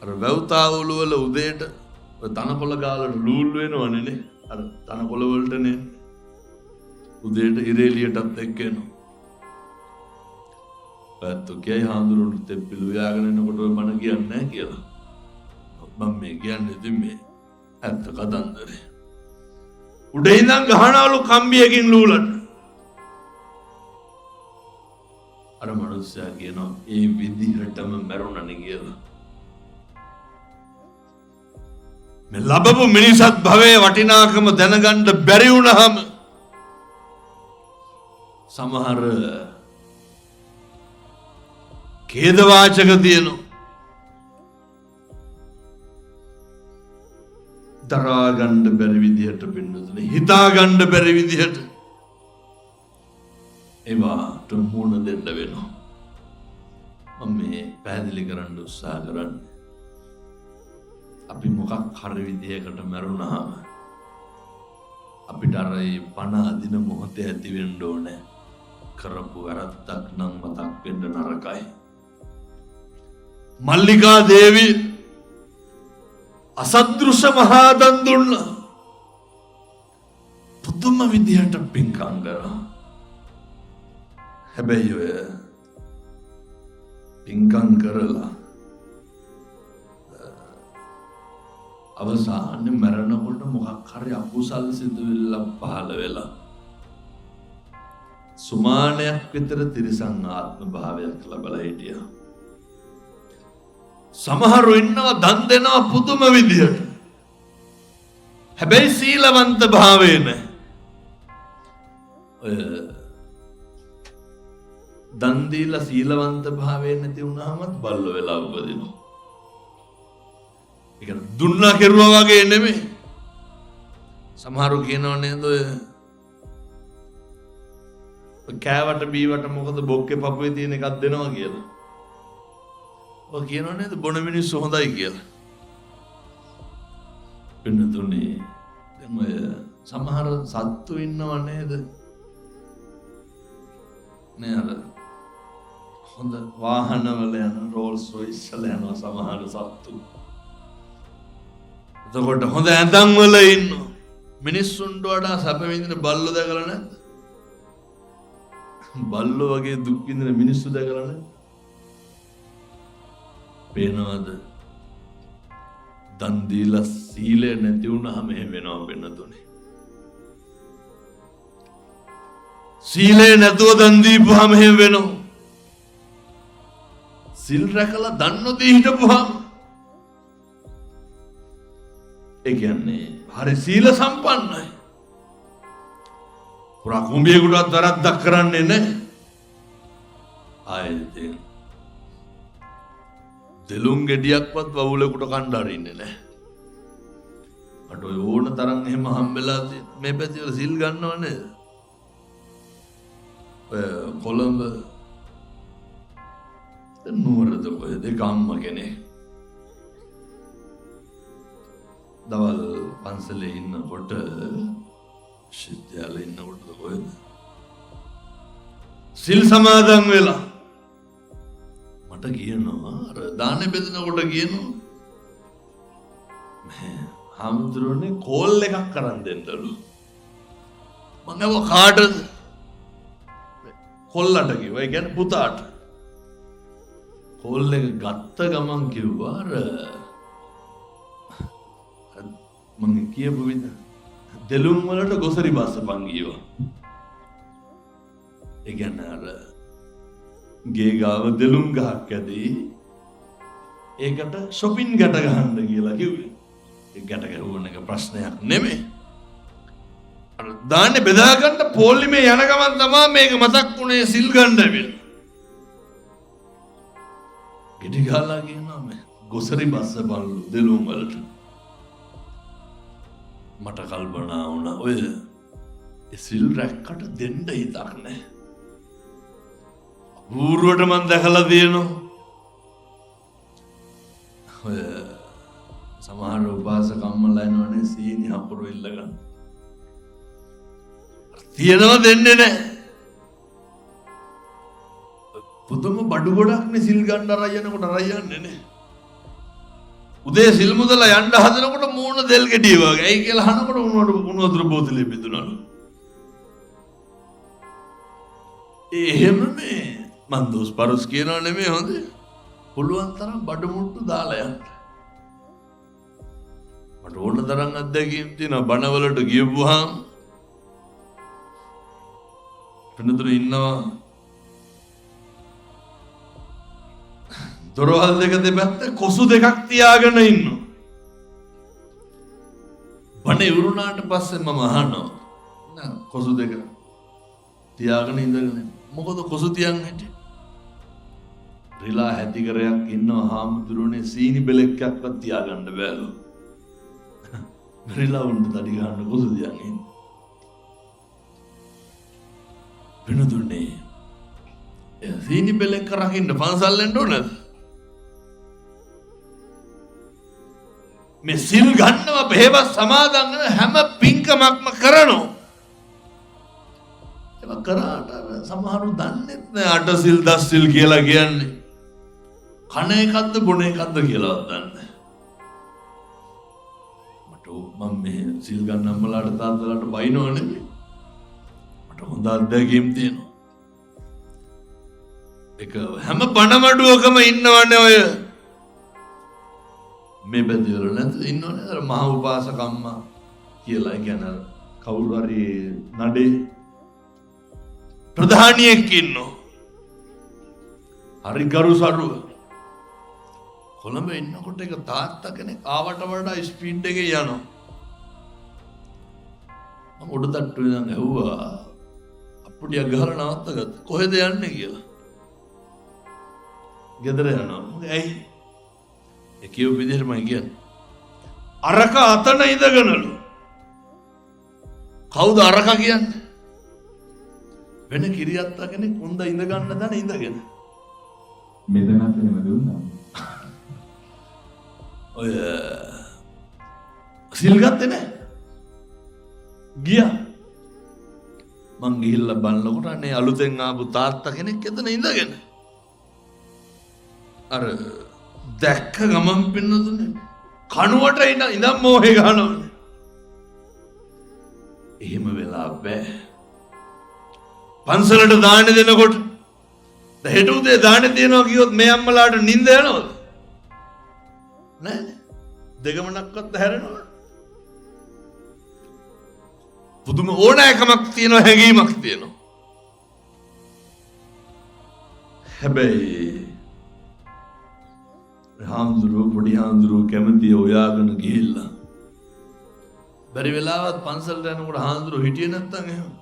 අර වැව්තාවුළු වල උදේට තනකොළ ගාලට ලූල්ලු වෙනවනේ නේ. අර තනකොළ වලටනේ උදේට ඉරේලියටත් එක්ක එනවා. පැත්තු කියයි හාමුදුරනේ තෙප්පිලු යාගෙන එනකොට ඔය මන කියන්නේ නැහැ කියලා. මම මේ කියන්නේ ඉතින් මේ ඇත්ත කතන්දරේ. උඩේ ඉඳන් ගහනවලු කම්බියකින් ලූලට. අර මනුස්සයා කියනවා ඒ විදිහටම මැරුණනේ කියලා. මේ ලැබපු මිනිසත් භවයේ වටිනාකම දැනගන්න බැරි වුණාම සමහර ඛේදවාචක තියෙනවා. දරා ගන්න බැරි විදිහට පින්නතුනේ, හිතා ගන්න බැරි විදිහට ඒවාට මුහුණ දෙන්න වෙනවා. මම මේ පැහැදිලි කරන්න උත්සාහ කරන්නේ, අපි මොකක් හරි විදිහකට මරුණාම අපිට අර පණ අදින මොහොතේ ඇති වෙන්න ඕනේ කරපු වැරද්දක් නම් මතක් වෙන්න නරකයි. මල්ලිකා දේවී අසදෘශ්‍ය මහා දන් දුන්නා. පුදුම විදිහට පින්කම් කරා. හැබැයි ඔය පින්කම් කරලා අවසානයේ මරණකොට මොකක් හරි අකුසල් සිදුවිල්ලක් පහළ වෙලා සුමානයක් විතර තිරිසන් ආත්ම භාවයක් ලැබලා හිටියා. සමහරු ඉන්නවා දන් දෙනවා පුදුම විදියට. හැබැයි සීලවන්ත භාවය නැහැ. දන් දීලා සීලවන්ත භාවය නැති වුණාමත් බල්ල වෙලා උපදිනවා. ඒ කියන්නේ දුන්නා කෙරුවා වගේ නෙමෙයි. සමහරු කියනවා නේද ඔය කෑවට බීවට මොකද බොක්කේ පපුවේ තියෙන එකක් දෙනවා කියලා. ඔය කියනවා නේද බොන මිනිස්සු හොඳයි කියලා. වෙනතුනේ දැන් ඔය සමහර සත්තු ඉන්නව නේද? නේද? හොඳ වාහනවල යන රෝල්ස් රොයිස් වල යන සමහර සත්තු. එතකොට හොඳ ඇඳන් වල ඉන්නවා. මිනිස්සුන්ට වඩා සැප විඳින බල්ලෝ දැකලා නැද්ද? බල්ලෝ වගේ දුක් විඳින මිනිස්සු දැකලා නැද්ද? පේනවද? දන් දීලා සීලය නැති වුණාම එහෙම වෙනවා වෙනතුනේ. සීලය නැතුව දන් දීපුවාම එහෙම වෙනවා. සිල් රැකලා දන් නොදී හිටපුවාම ඒ කියන්නේ හරි සීල සම්පන්නයි. පුරා කුඹියෙකුටවත් වැරද්දක් කරන්නේ නැහැ. ආයෙත් දෙලුම් ගෙඩියක්වත් වවුලෙකුට කණ්ඩ අරින්නේ නැහැ. අට ඔය ඕන තරම් එහෙම හම්බෙලා මේ පැතිවල සිල් ගන්නව නේද? කොළඹ නුවරද කොහෙද ගම්ම කෙනෙක් දවල් පන්සලේ ඉන්නකොට ශිෂ්‍යයාලා ඉන්නකොට කොහෙද සිල් සමාදන් වෙලා මට කියනවා අර දානේ බෙදනකොට කියනවා හාමුදුරනේ කෝල් එකක් කරන් දෙන්නලු. මම ගාව කාටද? කොල්ලට කිව්වා. ඒ කියන්නේ පුතාට. කෝල් එක ගත්ත ගමන් කිව්වා අර මම කියපු විදිහ දෙලුම් වලට ගොසරි බස්සපන් ගියවා. ඒ කියන්නේ අර ගේ ගාව දෙලුම් ගහක් ඇදී ඒකට shopping ගැට ගහන්න කියලා කිව්වේ. ඒ ගැට ගහුවන එක ප්‍රශ්නයක් නෙමෙයි. අර දාන්නේ බෙදා ගන්න පොලිමේ යන ගමන් තමයි මේක මතක් වුණේ සිල් ගන්න ඇවිල්ලා. ගෙඩි ගහලා කියනවා මේ ගොසරි බස්සපන්ලු දෙලුම් වලට. මට කල්පනා වුණා ඔය සිල් රැක්කට දෙන්න හිතක් නැහැ. ඌරුවට මම දැකලා තියෙනවා. ඔය සමහර උපාසකම්මලා එනවනේ සීනි හපුරු ඉල්ල ගන්න. තියනවා දෙන්නේ නැහැ. පුදුම බඩු ගොඩක්නේ සිල් ගන්න අරයනකොට අරයන්නේ නැහැ. උදේ සිල් මුදලා යන්න හදනකොට මූණ දෙල් ගෙඩිය වගේ. ඇයි කියලා අහනකොට උණු වතුර බෝතලෙ බෙදුනලු. එහෙම මේ මන් දොස් පරුස් කියනවා නෙමෙයි හොඳ. පුළුවන් තරම් බඩු මුට්ටු දාලා යන්න. මට ඕන තරම් අත්දැකීම් තියෙනවා බණවලට ගියපුවාම. වෙනතුරු ඉන්නවා දොරවල් දෙක දෙපැත්තේ කොසු දෙකක් තියාගෙන ඉන්නවා. බණ ඉවරුණාට පස්සේ මම අහනවා නෑ කොසු දෙක තියාගෙන ඉඳගෙන මොකද කොසු තියන් හිටියේ? රිලා හැතිකරයක් ඉන්නවා හාමුදුරනේ සීනි බෙලෙක්ක්වත් තියාගන්න බෑලු. රිලා උන්ට තඩි ගන්න කොසු තියන් ඉන්නේ. වෙනතුනේ සීනි බෙලෙක්ක රකින්න පන්සල් යන්න ඕනද? මේ සිල් ගන්නව බෙහෙවත් සමාදන් වෙන හැම පින්කමක්ම කරනවා. ඒක කරාට සමහරු දන්නේ නැහැ අට සිල් දස් සිල් කියලා කියන්නේ. කණ එකක්ද බොන එකක්ද කියලාවත් දන්නේ නැහැ. මම මේ සිල් ගන්න අම්මලාට තාත්තලාට බයිනව නෙමෙයි. මට හොඳ අත්දැකීම් තියෙනවා. ඒක හැම බණමඩුවකම ඉන්නවනේ ඔය මේ බැදිවල නැතු ඉන්නවනේ අර මහ උපාසකම්මා කියලා කියන කවුරු හරි නඩේ ප්‍රධානියෙක් ඉන්නෝ හරි ගරු සරුව කොළඹ ඉන්නකොට එක තාත්තා කෙනෙක් ආවට වඩා ස්පීඩ් එකේ යනවා මම උඩ තට්ටුවේ ඉඳන් ඇහුවා අප්පුඩියක් ගහලා නවත්තගත්තා කොහෙද යන්නේ කියලා ගෙදර යනවා මොකද ඇයි ඒ කියව විදිහටම කියන්නේ අරක අතන ඉඳගෙනලු කවුද අරක කියන්නේ වෙන කිරියත්තා කෙනෙක් උන්ද ඉඳ ගන්න දන ඉඳගෙන මෙතනත් එහෙම දුන්නා ඔය සිල් ගත්තේ නැහැ ගියා මං ගිහිල්ලා බලනකොට අනේ අලුතෙන් ආපු තාත්තා කෙනෙක් එතන ඉඳගෙන අර දැක්ක ගමන් පින්නදුනේ කණුවට ඉඳන් මොහේ ගන්නවනේ එහෙම වෙලා බෑ පන්සලට දාන්න දෙනකොට හෙට උදේ දාන්න දෙනවා කිව්වොත් මේ අම්මලාට නිින්ද යනවද නෑ දෙගමනක්වත් හැරෙනවද පුදුම ඕනෑකමක් තියෙනවා හැඟීමක් තියෙනවා හැබැයි හාමුදුරුවෝ පොඩි හාමුදුරුවෝ කැමතිය ඔයාගෙන ගිහිල්ලා බැරි වෙලාවත් පන්සලට යනකොට හාමුදුරුවෝ හිටියේ නැත්තම් එහෙම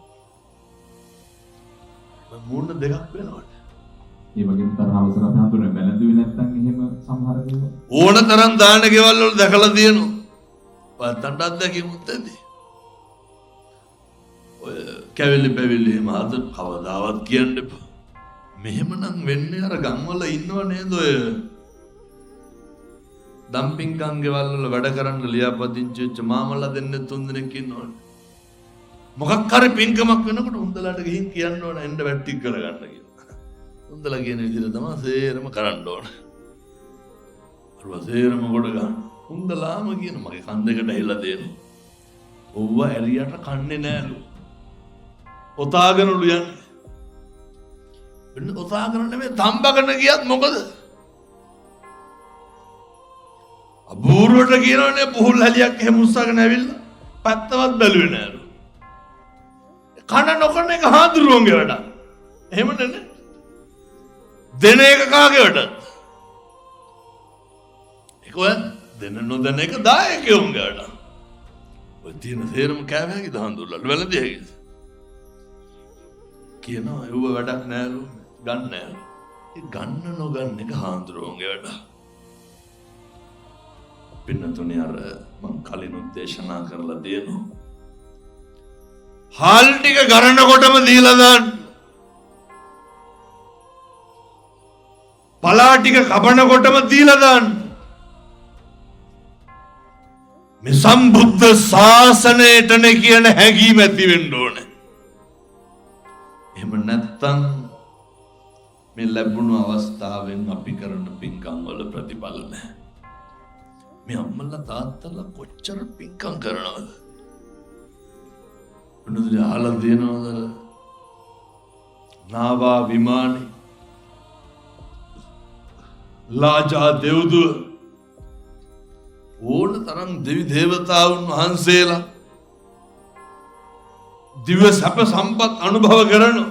මූණ දෙකක් වෙනවට ඒ වගේම තරහ අවසර හඳුනන බැලඳුවේ නැත්තම් එහෙම සමහර දේවල් ඕන තරම් දාන ගෙවල් වල දැකලා තියෙනවා පත්තන්ට අත්දැකීමුත් ඇති ඔය කැවිලි පැවිලි මාද කවදාවත් කියන්න එපා මෙහෙමනම් වෙන්නේ අර ගම්වල ඉන්නව නේද ඔය දම්පින්කම් ගෙවල් වල වැඩ කරන්න ලියාපදිංචි වෙච්ච මාමලා දෙන්න තුන් දෙනෙක් ඉන්නවනේ මොකක් හරි පින්කමක් වෙනකොට උන්දලාට ගිහින් කියන්න ඕන එන්න වැට්ටික් කරගන්න කියලා උන්දලා කියන විදිහට තමයි සේරම කරන්න ඕන අර සේරම කොට ගන්න උන්දලාම කියන මගේ කන් දෙකට ඇහිලා දෙනවා ඔව්ව ඇරියට කන්නේ නෑලු ඔතාගෙනලු යන්නේ වෙන ඔතාගෙන නෙමෙයි තම්බගෙන ගියත් මොකද අබූරුවට කියනවනේ පුහුල් හැලියක් එහෙම උස්සගෙන ඇවිල්ලා පැත්තවත් බැලුවේ නෑලු කන නොකරන එක හාඳුරුවන්ගේ වැඩ එහෙම නෙන්නේ දෙන එක කාගේ වැඩ ඒක ඔය දෙන නොදෙන එක දායකයෝන්ගේ වැඩ ඔය තියෙන සේරම කෑවැකි දහඳුල්ලට වැළඳිය හැකිද කියනවා ඒව වැඩක් නෑලු ගන්න නෑලු ඒ ගන්න නොගන්න එක හාඳුරුවන්ගේ වැඩ පින්නතුනේ අර මම කලිනුත් දේශනා කරලා දෙනවා හාල් ටික ගරනකොටම දීලා දාන්න පලා ටික කපනකොටම දීලා දාන්න මේ සම්බුද්ධ ශාසනයටනේ කියන හැඟීම ඇති වෙන්න ඕනේ එහෙම නැත්තම් මේ ලැබුණු අවස්ථාවෙන් අපි කරන පින්කම් වල ප්‍රතිඵල නැහැ මේ අම්මලා තාත්තලා කොච්චර පින්කම් කරනවද උන්වහන්සේ අහලා දෙනවද නාවා විමානේ ලාජා දෙව්දුව ඕන තරම් දෙවි දේවතාවුන් වහන්සේලා දිව්‍ය සැප සම්පත් අනුභව කරනවා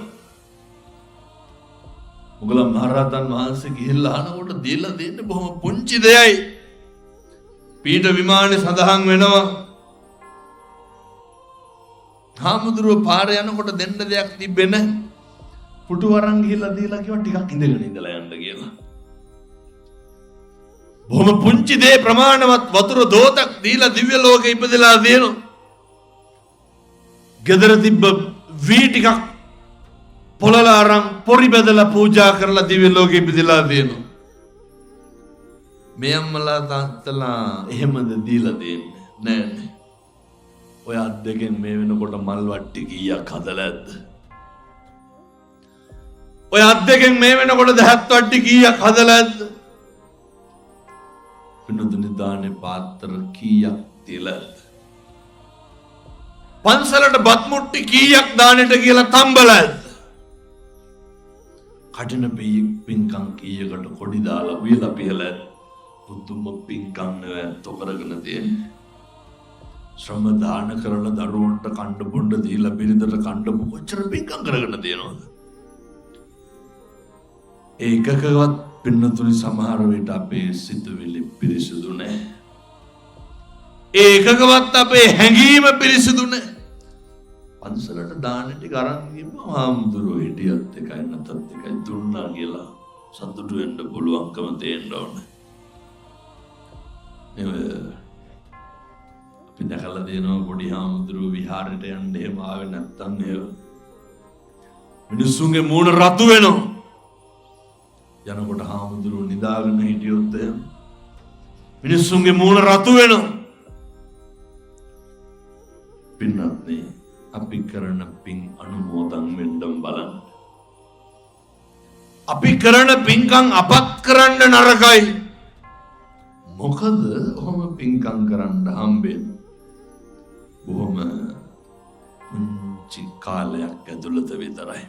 මොගලන් මහරහතන් වහන්සේ ගිහිල්ලා අහනකොට දීලා දෙන්නේ බොහොම පුංචි දෙයයි පීඨ විමානේ සඳහන් වෙනවා හාමුදුරුවෝ පාරේ යනකොට දෙන්න දෙයක් තිබ්බේ නැහැ. පුටු වරන් ගිහිල්ලා දීලා කිව්වා ටිකක් ඉඳගෙන ඉඳලා යන්න කියලා. බොහොම පුංචි දේ ප්‍රමාණවත් වතුර දෝතක් දීලා දිව්‍ය ලෝකෙ ඉපදලා දෙනවා. ගෙදර තිබ්බ වී ටිකක් පොළලා අරන් පොරි බෙදලා පූජා කරලා දිව්‍ය ලෝකෙ ඉපදලා දෙනවා. මේ අම්මලා තාත්තලා එහෙමද දීලා දෙන්නේ නෑනේ. ඔය අත් දෙකෙන් මේ වෙනකොට මල් වට්ටි කීයක් හදලා ඇද්ද? ඔය අත් දෙකෙන් මේ වෙනකොට දහත් වට්ටි කීයක් හදලා ඇද්ද? පින්නතුනි දානේ පාත්‍ර කීයක් තියලා ඇද්ද? පන්සලට බත් මුට්ටි කීයක් දානෙට කියලා තම්බලා ඇද්ද? කටින පින්කම් කීයකට කොඩි දාලා උයලා පිහලා ඇද්ද? පුදුම පින්කම් නැවැත්තු කරගෙන තියෙන්නේ. ශ්‍රම දාන කරලා දරුවන්ට කණ්ඩ බොණ්ඩ දීලා බිරිඳට කණ්ඩ කොච්චර පින්කම් කරගෙන තියෙනවද? ඒකකවත් පින්නතුනි සමහර විට අපේ සිතුවිලි පිරිසිදු නැහැ. ඒකකවත් අපේ හැඟීම පිරිසිදු නැහැ. පන්සලට දාන ටික අරන් ගිහම ආම්දුරෝ හිටියත් එකයි නැතත් එකයි දුන්නා කියලා සතුටු වෙන්න පුළුවන්කම තියෙන්න ඕනේ. අපි දැකලා තියෙනවා පොඩි ආම්දුරෝ විහාරයට යන්න එහෙම ආවේ නැත්තම් නේද? මිනිස්සුන්ගේ මූණ රතු වෙනවා. යනකොට ආම්දුරෝ නිදාගෙන හිටියොත් මිනිස්සුන්ගේ මූණ රතු වෙනවා. පින්නත් නේ අපි කරන පින් අනුමෝදන් වෙන්න බලන්න. අපි කරන පින්කම් අපත් කරන්න නරකයි. මොකද ඔහොම පින්කම් කරන්න හම්බෙන්නේ බොහොම පුංචි කාලයක් ඇතුළත විතරයි.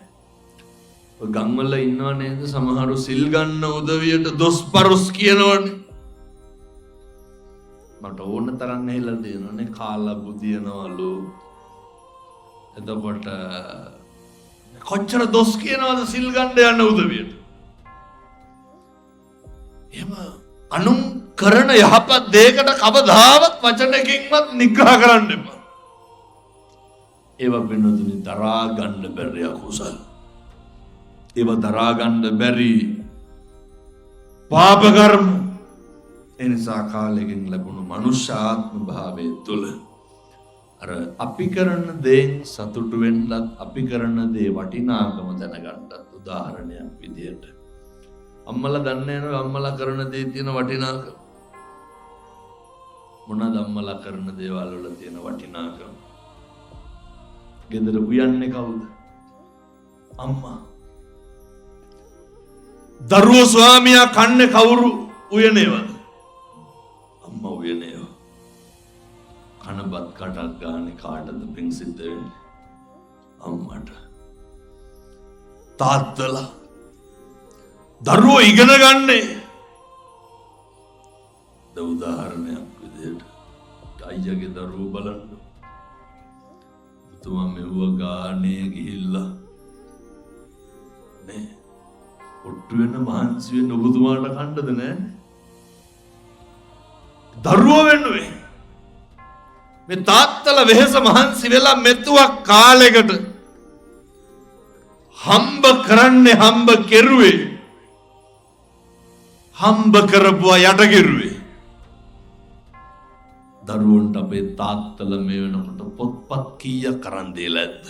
ගම්වල ඉන්නව නේද සමහරු සිල් ගන්න උදවියට දොස්පරොස් කියනවනේ. මට ඕන තරම් ඇහිලා දෙනවනේ කාලා බුදියනවලු. එතකොට කොච්චර දොස් කියනවද සිල් ගන්න යන උදවියට. එහෙම අනුන් කරන යහපත් දෙයකට කවදාවත් වචනකින්වත් නිග්‍රහ කරන්න එපා. ඒව වෙනතුනි දරා ගන්න බැරි අකුසල. ඒව දරා ගන්න බැරි පාප කර්ම. එනිසා කාලෙකින් ලැබුණු මනුෂ්‍ය ආත්ම භාවයේ තුල අර අපි කරන දේෙන් සතුටු වෙන්නත් අපි කරන දේ වටිනාකම දැනගන්නත් උදාහරණයක් විදියට අම්මලා දන්නේ නැහැ අම්මලා කරන දේ තියෙන වටිනාකම මොනවාද අම්මලා කරන දේවල් වල තියෙන වටිනාකම ගෙදර උයන්නේ කවුද අම්මා දරුවෝ ස්වාමියා කන්නේ කවුරු උයනේවද අම්මා උයනේව කනබත් කටක් ගානේ කාටද පිං සිද්ධ වෙන්නේ අම්මට තාත්තලා දරුවෝ ඉගෙන ගන්නේ උදාහරණයක් විදිහට අයියාගේ දරුවෝ බලන්න තුමා මෙව්ව ගානේ ගිහිල්ලා නේ ඔට්ටු වෙන මහන්සි වෙන ඔබතුමාට කණ්ඩද නෑ දරුවෝ වෙනුවේ මේ තාත්තලා වෙහෙස මහන්සි වෙලා මෙතුවක් කාලෙකට හම්බ කරන්නේ හම්බ කෙරුවේ හම්බ කරපුවා යට කෙරුවේ දරුවන්ට අපේ තාත්තලා මේ වෙනකොට පොත්පත් කීයක් කරන් දීලා ඇද්ද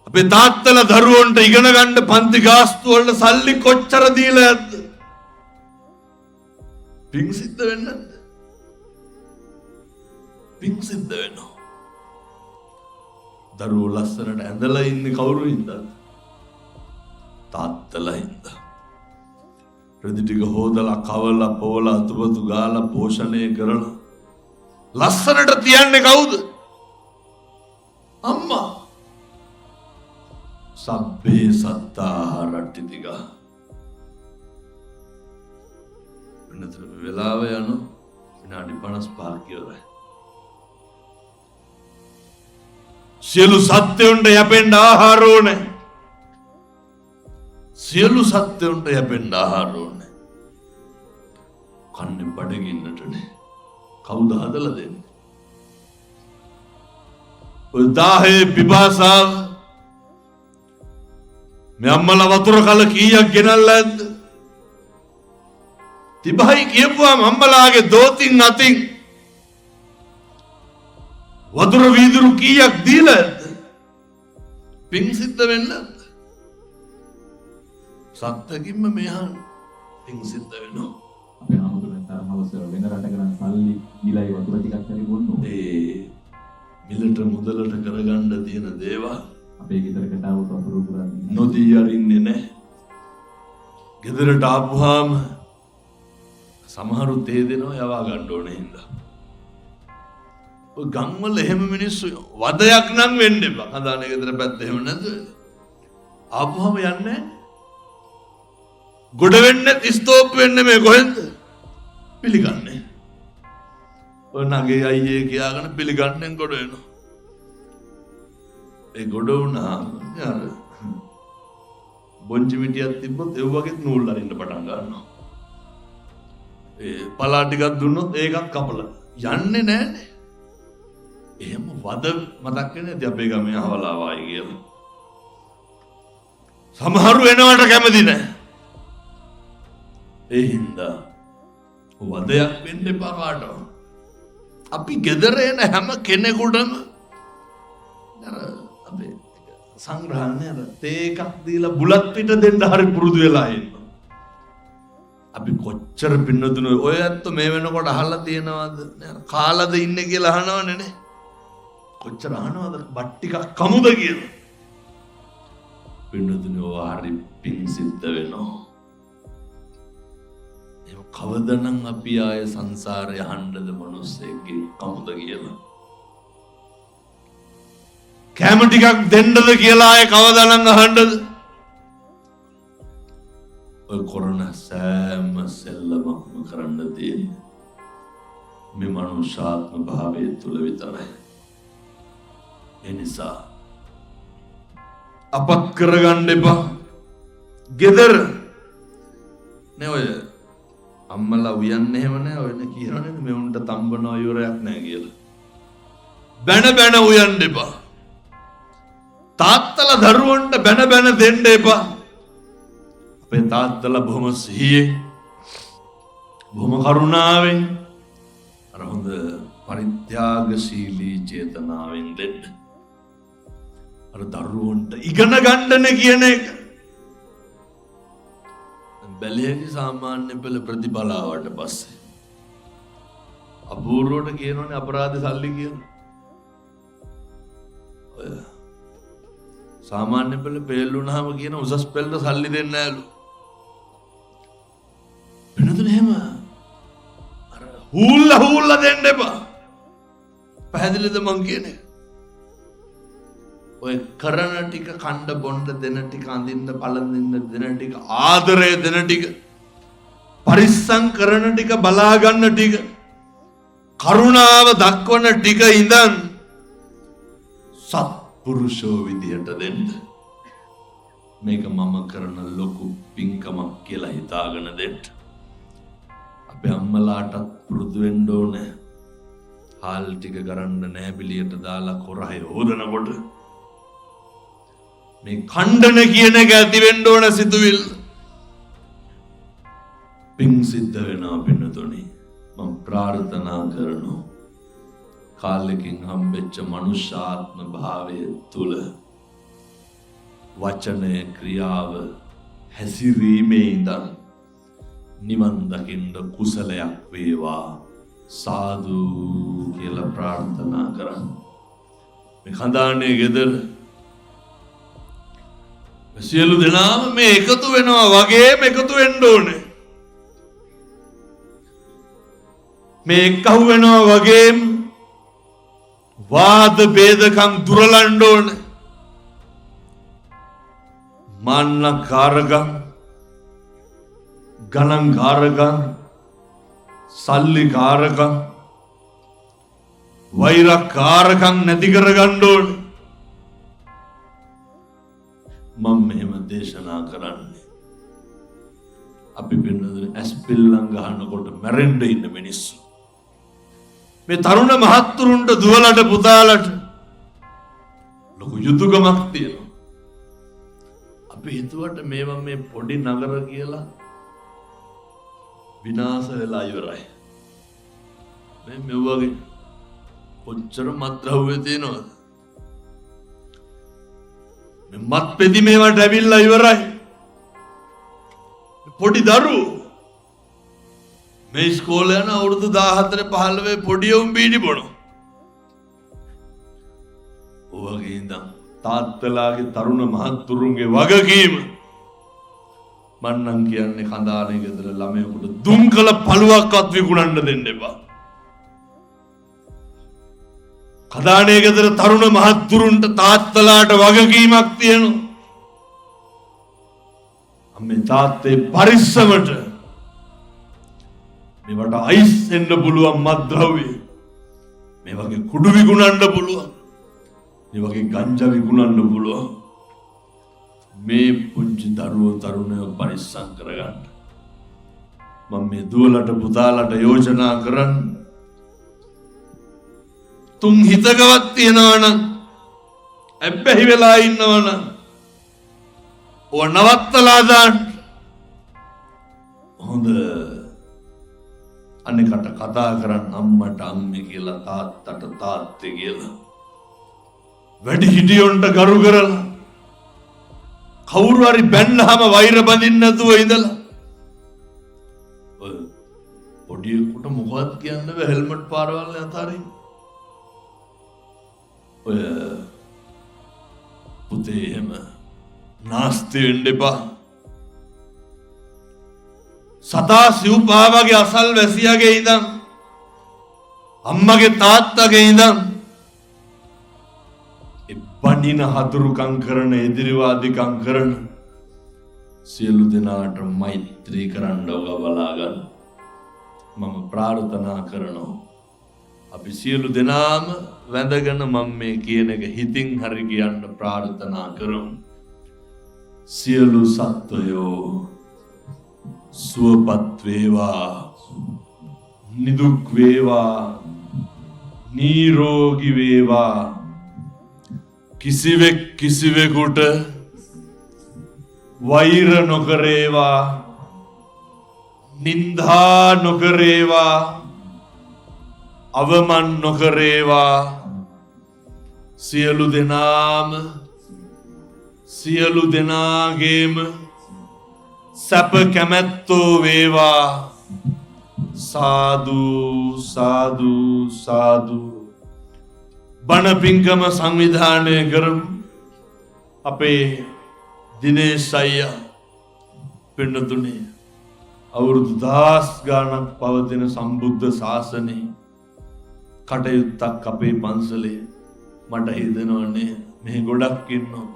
අපේ තාත්තලා දරුවන්ට ඉගෙන ගන්න පන්ති ගාස්තු වල සල්ලි කොච්චර දීලා ඇද්ද පිං සිද්ධ වෙන්නේ නැද්ද පිං සිද්ධ වෙනවා දරුවෝ ලස්සනට ඇඳලා ඉන්නේ කවුරු හින්දාද තාත්තලා හින්දා රෙදි ටික හොදලා කවලා පොවලා අතුපතු ගාලා පෝෂණය කරලා ලස්සනට තියන්නේ කවුද අම්මා සබ්බේ සත්තා රට්ටිතිකා වෙනතර වෙලාව යන විනාඩි 55ක් ඉවරයි සියලු සත්ත්වයන්ට යැපෙන්න ආහාර ඕනේ සියලු සත්ත්වයන්ට යැපෙන්න ආහාර ඕනේ කන්නේ බඩගින්නටනේ කවුද හදලා දෙන්නේ ඔය දාහේ පිපාසාව මේ අම්මලා වතුර කල කීයක් ගෙනල්ලා ඇද්ද තිබයි කියපුවාම අම්මලාගේ දෝතින් අතින් වතුර වීදුරු කීයක් දීලා ඇද්ද පිං සිද්ධ වෙන්නේ නැද්ද සත්‍යකින්ම මෙහා පිං සිද්ධ වෙනවා අපේ ආමුදුරෙන් තරම අවසර වෙන රටකරන් සල්ලි ගිලයි වතුර ටිකක් හරි බොන්නෝ ඒ මිලට මුදලට කරගන්න තියෙන දේවල් අපේ ගෙදරකට આવුත් වතුර පුරන්නේ නොදී අරින්නේ නැහැ ගෙදරට ආපුවාම සමහරු තේ දෙනවා යවා ගන්න ඕනේ හින්දා ඔය ගම්වල එහෙම මිනිස්සු වදයක් නම් වෙන්න එපා කඳානේ ගෙදර පැත්ත එහෙම නැද්ද ආපුවාම යන්නේ ගොඩ වෙන්නේ ස්තෝප් වෙන්නේ මේ කොහෙන්ද? පිළිගන්නේ. ඔය නගේ අයියේ කියාගෙන පිළිගන්නේ ගොඩ වෙනවා. ඒ ගොඩ වුණා යාර බොංචි මිටියක් තිබ්බොත් ඒ වගේ නූල් අරින්න පටන් ගන්නවා. ඒ පලා ටිකක් දුන්නොත් ඒකත් කපලා යන්නේ නැහනේ. එහෙම වද මතක් වෙන්නේ නැති අපේ ගමේ අහවලා වායි කියලා. සමහරු එනවට කැමති නැහැ. ඒ හින්දා වදයක් වෙන්න එපා කාටවත්. අපි ගෙදර එන හැම කෙනෙකුටම අපේ සංග්‍රහණය තේ එකක් දීලා බුලත් පිට දෙන්න හරි පුරුදු වෙලා ඉන්නවා. අපි කොච්චර පින්නතුන ඔය ඇත්ත මේ වෙනකොට අහලා තියෙනවද? කාලාද ඉන්නේ කියලා අහනවනේ නේ. කොච්චර අහනවද බත් ටිකක් කමුද කියලා. පින්නතුන ඔය හරි පිං සිද්ධ වෙනවා. ඒ කවදනම් අපි ආය සංසාරේ යහන්නද මිනිස්සෙක්ගේ කමුද කියලා. කැම ටිකක් දෙන්නද කියලා ආය කවදානම් අහන්නද? ඔය කොරෝනා සෑම සෙල්ලමක්ම කරන්න තියෙන්නේ මේ මනුෂ්‍යාත්ම භාවය තුල විතරයි. ඒ නිසා අපක් කරගන්න එපා. ගෙදර නේ ඔය අම්මලා උයන්නේ එහෙම නෑ. ඔය නේ කියනවනේ මේ උන්ට තම්බනවා ඉවරයක් නෑ කියලා. බැන බැන උයන්න එපා. තාත්තලා දරුවන්ට බැන බැන දෙන්න එපා. අපේ තාත්තලා බොහොම සිහියෙන් බොහොම කරුණාවෙන් අර හොඳ පරිත්‍යාගශීලී චේතනාවෙන් දෙන්න. අර දරුවන්ට ඉගෙන ගන්නනේ කියන එක. බැලේගේ සාමාන්‍ය පෙළ ප්‍රතිඵලාවට පස්සේ අපූර්වට කියනවනේ අපරාධ සල්ලි කියලා. ඔය සාමාන්‍ය පෙළ පෙළුණාම කියන උසස් පෙළට සල්ලි දෙන්නේ නැලු. වෙනතුනේ එහෙම අර හූල්ලා දෙන්න එපා. පැහැදිලිද මං කියන්නේ? ඔය කරන ටික කණ්ඩ බොණ්ඩ දෙන ටික අඳින්න පළඳින්න දෙන ටික ආදරය දෙන ටික පරිස්සම් කරන ටික බලා ගන්න ටික කරුණාව දක්වන ටික ඉඳන් සත්පුරුෂෝ විදියට දෙන්න. මේක මම කරන ලොකු පින්කමක් කියලා හිතාගෙන දෙන්න. අපේ අම්මලාටත් පුරුදු වෙන්න ඕනේ. හාල් ටික ගරන්න නෑබිලියට දාලා කොරහේ හොදනකොට මේ ඛණ්ඩන කියන එක ඇති වෙන්න ඕන සිතුවිල්ල. පිං සිද්ධ වෙනවා පින්නතුනි. මම ප්‍රාර්ථනා කරනවා කාලෙකින් හම්බෙච්ච මනුෂ්‍යාත්ම භාවය තුල වචනය ක්‍රියාව හැසිරීමේ ඉඳන් නිවන් දකින්න කුසලයක් වේවා සාදු කියලා ප්‍රාර්ථනා කරන්න. මේ කඳානේ ගෙදර සියලු දෙනාම මේ එකතු වෙනවා වගේම එකතු වෙන්න ඕනේ. මේ එක්කහු වෙනවා වගේම වාද ભેදකම් දුරලන්න ඕනේ. මාන්නකාරකම් ගණන්කාරකම් සල්ලිකාරකම් වෛරකාරකම් නැති කරගන්න ඕනේ. මම මෙහෙම දේශනා කරන්නේ අපි වෙනදේ ඇස්පිල්ලම් ගහනකොට මැරෙන්න ඉන්න මිනිස්සු මේ තරුණ මහත්තුරුන්ට දුවලට පුතාලට ලොකු යුතුයකමක් තියෙනවා. අපි හිතුවට මේවා මේ පොඩි නගර කියලා විනාශ වෙලා ඉවරයි. මේ මෙවගේ කොච්චර මත්ද්‍රව්‍ය තියෙනවද? මේ මත් පෙති මේවට ඇවිල්ලා ඉවරයි. පොඩි දරුවෝ මේ ඉස්කෝලේ යන අවුරුදු 14 15 පොඩි උන් බීඩි බොනවා. ඔයගේ ඉඳන් තාත්තලාගේ තරුණ මහත්තුරුන්ගේ වගකීම මන්නම් කියන්නේ කඳානේ ගෙදර ළමයෙකුට දුම් කළ පළුවක්වත් විකුණන්න දෙන්න එපා. කඳානේ ගෙදර තරුණ මහත්තුරුන්ට තාත්තලාට වගකීමක් තියෙනවා. අම්මේ තාත්තේ පරිස්සමට මේවට අයිස් එන්න පුළුවන් මත්ද්‍රව්‍ය, මේ වගේ කුඩු විකුණන්න පුළුවන්, මේ වගේ ගංජා විකුණන්න පුළුවන්. මේ පුංචි දරුවෝ තරුණයෝ පරිස්සම් කරගන්න. මම මේ දුවලට පුතාලට යෝජනා කරන්න, තුන් හිතකවත් තියනවනම්, ඇබ්බැහි වෙලා ඉන්නවනම් ඔය නවත්තලා දාන්න. හොඳ අනිකට කතා කරන්න, අම්මට අම්මේ කියලා, තාත්තට තාත්තේ කියලා, වැඩි හිටියොන්ට ගරු කරලා, කවුරු හරි බැන්නහම වෛර බඳින්න නැතුව ඉඳලා, පොඩියෙකුට මොකවත් කියන්න බෑ, හෙල්මට් පාරවල් අතරින් ඔය පුතේ එහෙම නාස්ති වෙන්න එපා. සතා සිව්පාවගේ අසල් වැසියාගේ ඉඳන්, අම්මගේ තාත්තගේ ඉඳන් බණින හතුරුකම් කරන, එදිරිවාදිකම් කරන සියලු දෙනාට මෛත්‍රී කරන්න ඔබ බලා ගන්න. මම ප්‍රාර්ථනා කරනවා අපි සියලු දෙනාම වැඳගෙන මම මේ කියන එක හිතින් හරි කියන්න ප්‍රාර්ථනා කරමු. සියලු සත්වයෝ සුවපත් වේවා, නිදුක් වේවා, නිරෝගී වේවා. කිසිවෙක් කිසිවෙකුට වෛර නොකරේවා, නින්දා නොකරේවා, අවමන් නොකරේවා. සියලු දෙනාගේම සැප කැමැත්තෝ වේවා. සාදු සාදු සාදු. බණ පිංකම සංවිධානය කරමු. අපේ දිනේශ් අයියා පින්නතුනේ අවුරුදු 10 ගානක් පවතින සම්බුද්ධ ශාසනයේ කටයුත්තක් අපේ පන්සලේ මට හිතෙනවනේ මෙහි ගොඩක් ඉන්නවා.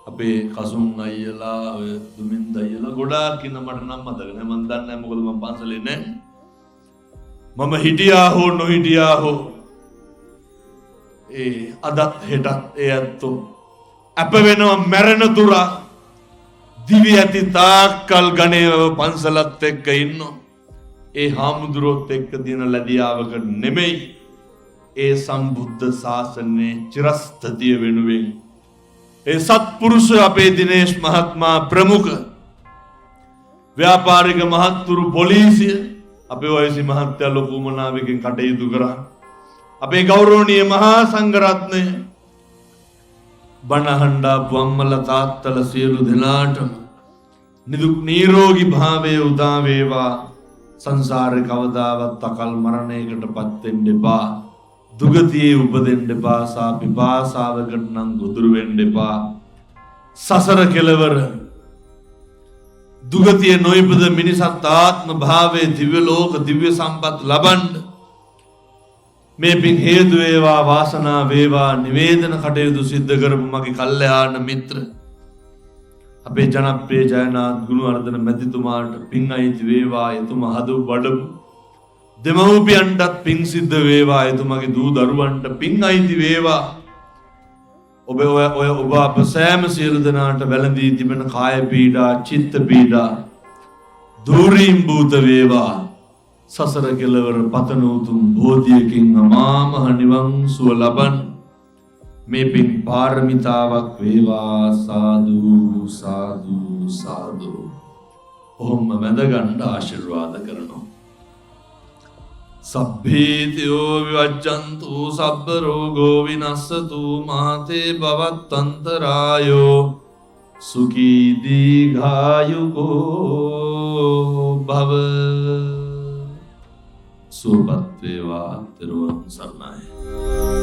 අපේ කසුන් අයියලා, ඔය දුමින්ද අයියලා ගොඩාක් ඉන්න, මට නම් මතක නෑ, මන් දන්නේ නෑ මොකද මම පන්සලේ නෑ. මම හිටියා හෝ නොහිටියා හෝ අදත් හෙටත් ඒ ඇත්තෝ අප වෙනවා මැරෙන තුරා දිවි ඇති තාක්කල් ගණේ පන්සලත් එක්ක ඉන්නවා. ඒ හාමුදුරුවොත් එක්ක තියෙන ලැබියාවකට නෙමෙයි, ඒ සම්බුද්ධ ශාසනයේ චිරස්ථිතිය වෙනුවෙන්. ඒ සත්පුරුෂ අපේ දිනේශ් මහත්මයා ප්‍රමුඛ ව්‍යාපාරික මහත්තුරු පොලිසිය අපේ වයසි මහත්තයා ලොකු මනාවකින් කටයුතු කරා. අපේ ගෞරවනීය මහා සංඝරත්නය, බණහඬා පුම්මල තාත්තල සියලු දෙනාටම නිදුක් නිරෝගී භාවයේ උදා වේවා. සංසාරේ කවදාවත් අකල් මරණයකටපත් වෙන්න එපා. දුගතියේ උපදින්න එපා. පිපාසාවකට නම් ගොදුරු වෙන්න එපා. සසර කෙලවර දුගතිය නොයිපද මිනිසත් ආත්ම භාවයේ දිව්‍ය ලෝක දිව්‍ය සම්පත් ලබන්න මේ පින් හේතු වේවා, වාසනා වේවා. නිවේදන කටයුතු සිද්ධ කරපු මගේ කල්යාණ මිත්‍ර අපේ ජනප්‍රිය ජයනාත් ගුණවර්ධන මැතිතුමාට පින් අයිති වේවා. එතුමා හදු වඩපු දෙමව්පියන්ටත් පින් සිද්ධ වේවා. එතුමාගේ දූ දරුවන්ට පින් අයිති වේවා. ඔබ අප සෑම සියලු දෙනාට වැළඳී තිබෙන කාය පීඩා, චිත්ත පීඩා දුරීම් භූත වේවා. සසර කෙලවර පතන උතුම් බෝධියකින් අමා මහ නිවන් සුව ලබන් මේ පින් පාරමිතාවක් වේවා. සාදු සාදු සාදු. ඔහොම වැඳගන්න ආශිර්වාද කරනවා. සබ්බීතියෝ විවජ්ජන්තු සබ්බ රෝගෝ විනස්සතු මාතේ භවත්තන්තරායෝ සුඛී දීඝායුකෝ භව. සුවපත් වේවා. තෙරුවන් සරණයි.